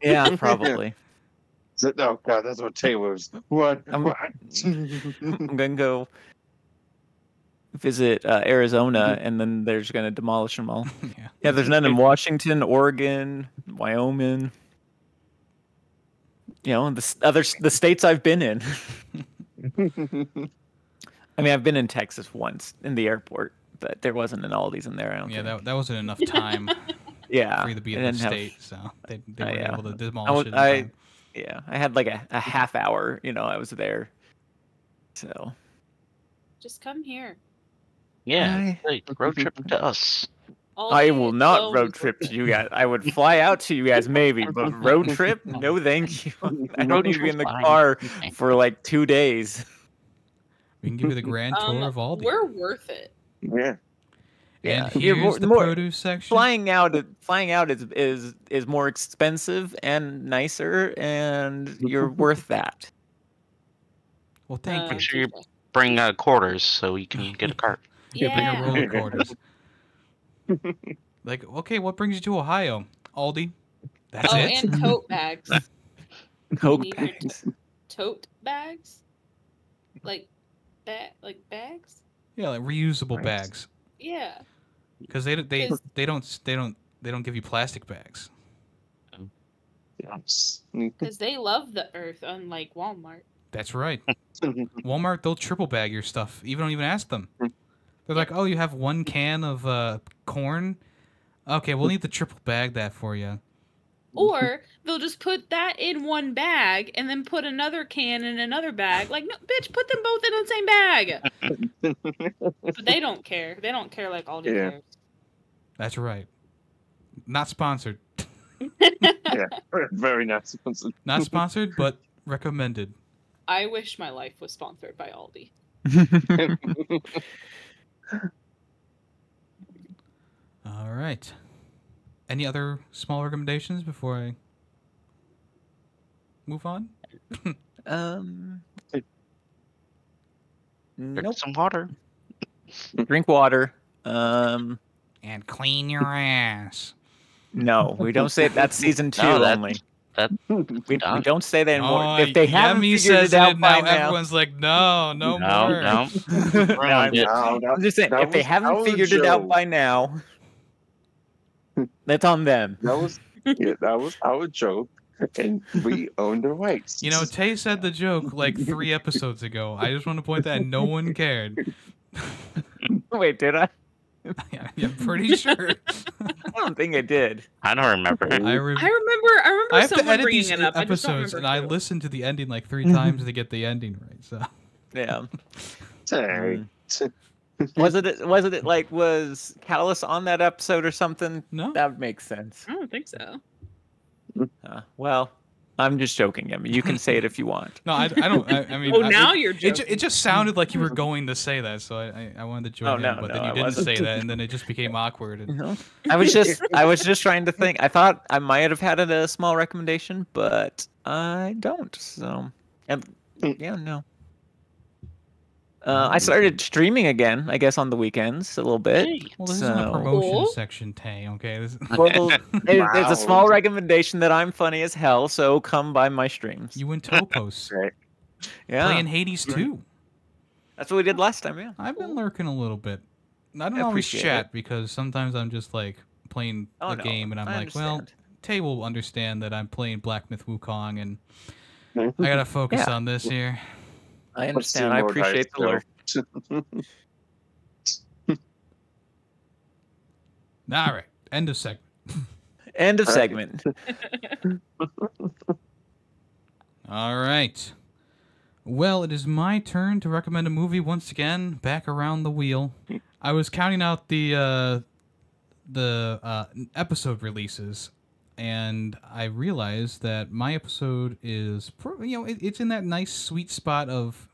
Yeah, probably. Oh God, that's what Taylor's. What? I'm- What? I'm gonna go visit Arizona, and then they're just gonna demolish them all. Yeah. Yeah, there's none in Washington, Oregon, Wyoming. You know, the states I've been in. I mean, I've been in Texas once in the airport, but there wasn't an Aldi's in there. I don't Yeah, think. that wasn't enough time Yeah, for you to be I in the didn't have- state, so they weren't yeah. able to demolish it in time. Yeah, I had like a half hour. I was there. So Just come here. Yeah, hey, road trip to us. I will not Aldi, road trip to you guys. I would fly out to you guys maybe, but road trip? No, thank you. I don't need to be in the Fine. car for like 2 days. We can give you the grand tour of Aldi. We're worth it. Yeah. Yeah, And here's the produce section. Flying out is more expensive and nicer, and you're worth that. Well, thank Make you. sure you bring quarters so you can get a cart. Yeah, bring a Yeah. roll of quarters. Like, okay, what brings you to Ohio? Aldi. That's Oh, it. and tote bags. Coke need your bags. Tote bags? Like bags? Yeah, like reusable Nice. bags. Yeah. Because they Cause- don't give you plastic bags. Yes. Because they love the earth, unlike Walmart. That's right. Walmart, they'll triple bag your stuff. You don't even ask them. They're like, oh, you have 1 can of corn? Okay, we'll need to triple bag that for you. Or they'll just put that in one bag and then put another can in another bag. Like, no, bitch, put them both in the same bag. But they don't care. They don't care like Aldi Yeah. cares. That's right. Not sponsored. Yeah. Very nice. Not sponsored, but recommended. I wish my life was sponsored by Aldi. All right. Any other small recommendations before I move on? Drink Nope. some water. Drink water. And clean your ass. No, we don't say that's season 2 No, that's- only. We We don't say that anymore. Oh, If they haven't Yemmy figured says it out it by now. now, Everyone's like, no more. No. Ruined it. I'm just saying, That if they was haven't our figured it out joke. by now, that's on them. That was our joke, and we own the rights. You know, Tay said the joke like 3 episodes ago. I just want to point that out. No one cared. Wait, did I? Yeah, I'm pretty sure. I don't think I did. I don't remember. I I remember have to someone edit bringing these it up. I just don't episodes, remember and I who. listened to the ending like 3 times to get the ending right. So Yeah. Hey. Was Callus on that episode or something? no, That would make sense. I don't think so. Well, I'm just joking, Yemmy. You can say it if you want. no, I don't. I mean, Oh, now you're It joking. just sounded like you were going to say that, so I wanted to join Oh, in, no, but no, then you I didn't wasn't. say that, and then it just became awkward. And, No. I was just trying to think. I thought I might have had a small recommendation, but I don't. So, and yeah, no. I started streaming again, I guess, on the weekends a little bit. Hey. well, this isn't a So- promotion Cool. section, Tay. Okay, this, Well, it's Wow. a small recommendation that I'm funny as hell, so come by my streams. you and Topos Right. Yeah, playing Hades 2. that's what we did last time. Yeah. I've been lurking a little bit. I don't I always appreciate chat because sometimes I'm just like playing Oh, a no, game, and I'm I like, well, understand. Tay will understand that I'm playing Black Myth Wukong, and I gotta focus Yeah. on this here. I Let's see understand. I more appreciate the dice, lurk. All right, end of segment. End of All right. segment. All right. Well, it is my turn to recommend a movie once again. Back around the wheel. I was counting out the episode releases, and I realized that my episode is, it's in that nice sweet spot of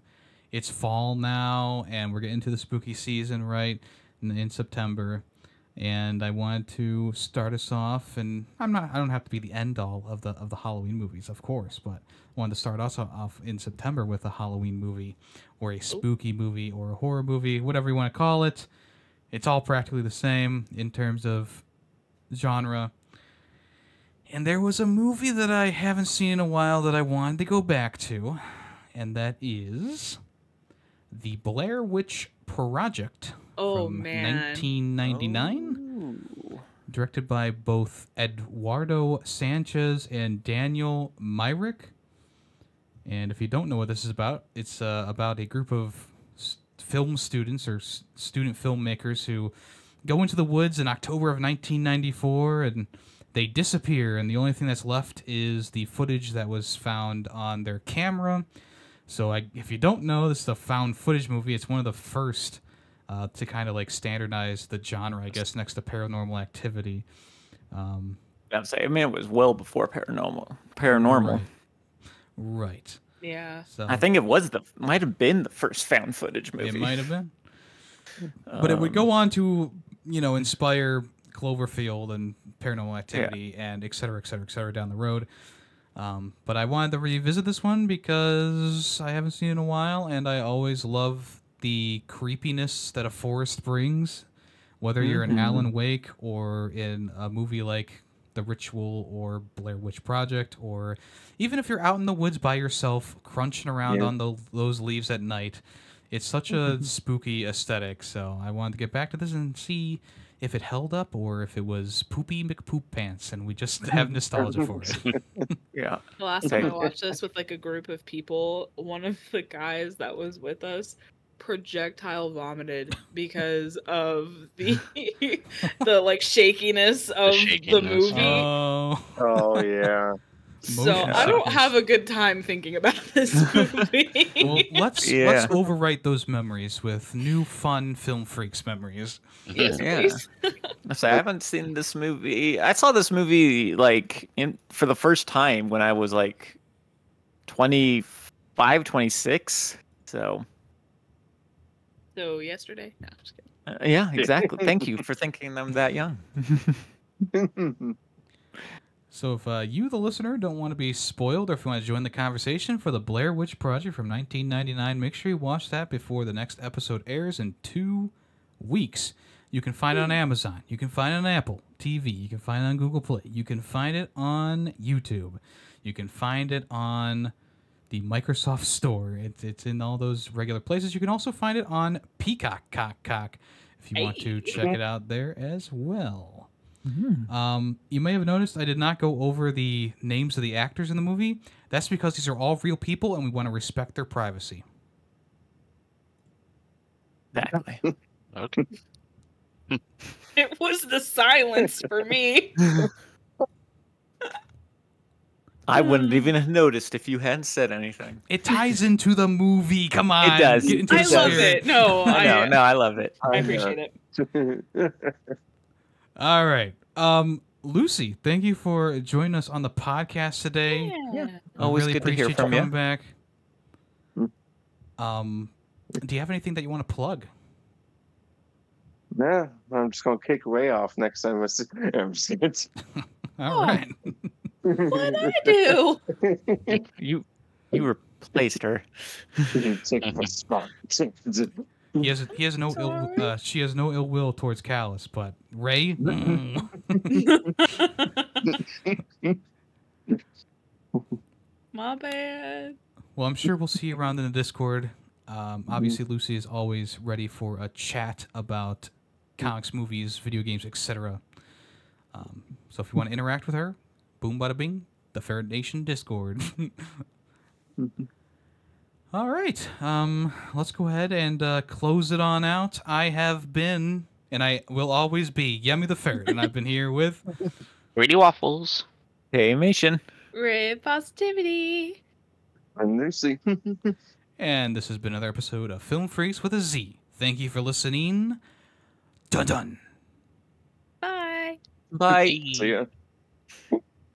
it's fall now, and we're getting into the spooky season, right, in September. And I wanted to start us off, and I don't have to be the end all of the Halloween movies, of course, but I wanted to start us off in September with a Halloween movie, or a spooky movie, or a horror movie, whatever you want to call it. It's all practically the same in terms of genre. And there was a movie that I haven't seen in a while that I wanted to go back to, and that is The Blair Witch Project. From 1999, directed by both Eduardo Sanchez and Daniel Myrick. And if you don't know what this is about, it's about a group of film students or student filmmakers who go into the woods in October of 1994 and they disappear, and the only thing that's left is the footage that was found on their camera. So if you don't know, this is a found footage movie. It's one of the first to kind of like standardize the genre, I guess, next to Paranormal Activity. I'd say, I mean, it was well before Paranormal. Right. Yeah. So I think it might have been the first found footage movie. it might have been. But it would go on to, inspire Cloverfield and Paranormal Activity and et cetera, et cetera, et cetera down the road. But I wanted to revisit this one because I haven't seen it in a while, and I always love the creepiness that a forest brings, whether you're in Alan Wake or in a movie like The Ritual or Blair Witch Project, or even if you're out in the woods by yourself crunching around on those leaves at night. It's such a spooky aesthetic, so I wanted to get back to this and see if it held up or if it was Poopy McPoop Pants and we just have nostalgia for it. Yeah. The last time I watched this with like a group of people, one of the guys that was with us projectile vomited because of the like shakiness of the movie. Oh yeah. So I don't have a good time thinking about this movie. Well, let's overwrite those memories with new fun Film Freakz memories. Yes, please. So I haven't seen this movie. I saw this movie like for the first time when I was like 25, 26. So yesterday? No, I'm just kidding. Yeah, exactly. Thank you for thinking I'm that young. So if you, the listener, don't want to be spoiled, or if you want to join the conversation for the Blair Witch Project from 1999, make sure you watch that before the next episode airs in 2 weeks. You can find it on Amazon. You can find it on Apple TV. You can find it on Google Play. You can find it on YouTube. You can find it on the Microsoft Store. It's in all those regular places. You can also find it on Peacock if you want to check it out there as well. You may have noticed I did not go over the names of the actors in the movie. That's because these are all real people and we want to respect their privacy. Exactly. Okay. It was the silence for me. I wouldn't even have noticed if you hadn't said anything. It ties into the movie. Come on. It does. Get into I the love spirit. it. No, I love it. I appreciate it. All right. Lucy, thank you for joining us on the podcast today. Yeah. I Always really good to hear appreciate from you you. coming back. Do you have anything that you want to plug? Nah, I'm just gonna kick Ray off next time. I'm just kidding. All right. What did I do? You replaced her. Take my spot. He has no she has no ill will towards Callus, but Ray. My bad. Well, I'm sure we'll see you around in the Discord. Obviously, Lucy is always ready for a chat about comics, movies, video games, etc. So if you want to interact with her, boom, bada bing, the Ferret Nation Discord. All right, let's go ahead and close it on out. I have been, and I will always be, YemmytheFerret, and I've been here with GreedyWaffles. Taymation. RaeofPositivity. I'm Lucy. And this has been another episode of Film Freakz with a Z. Thank you for listening. Dun dun. Bye. Bye. Gee. See ya.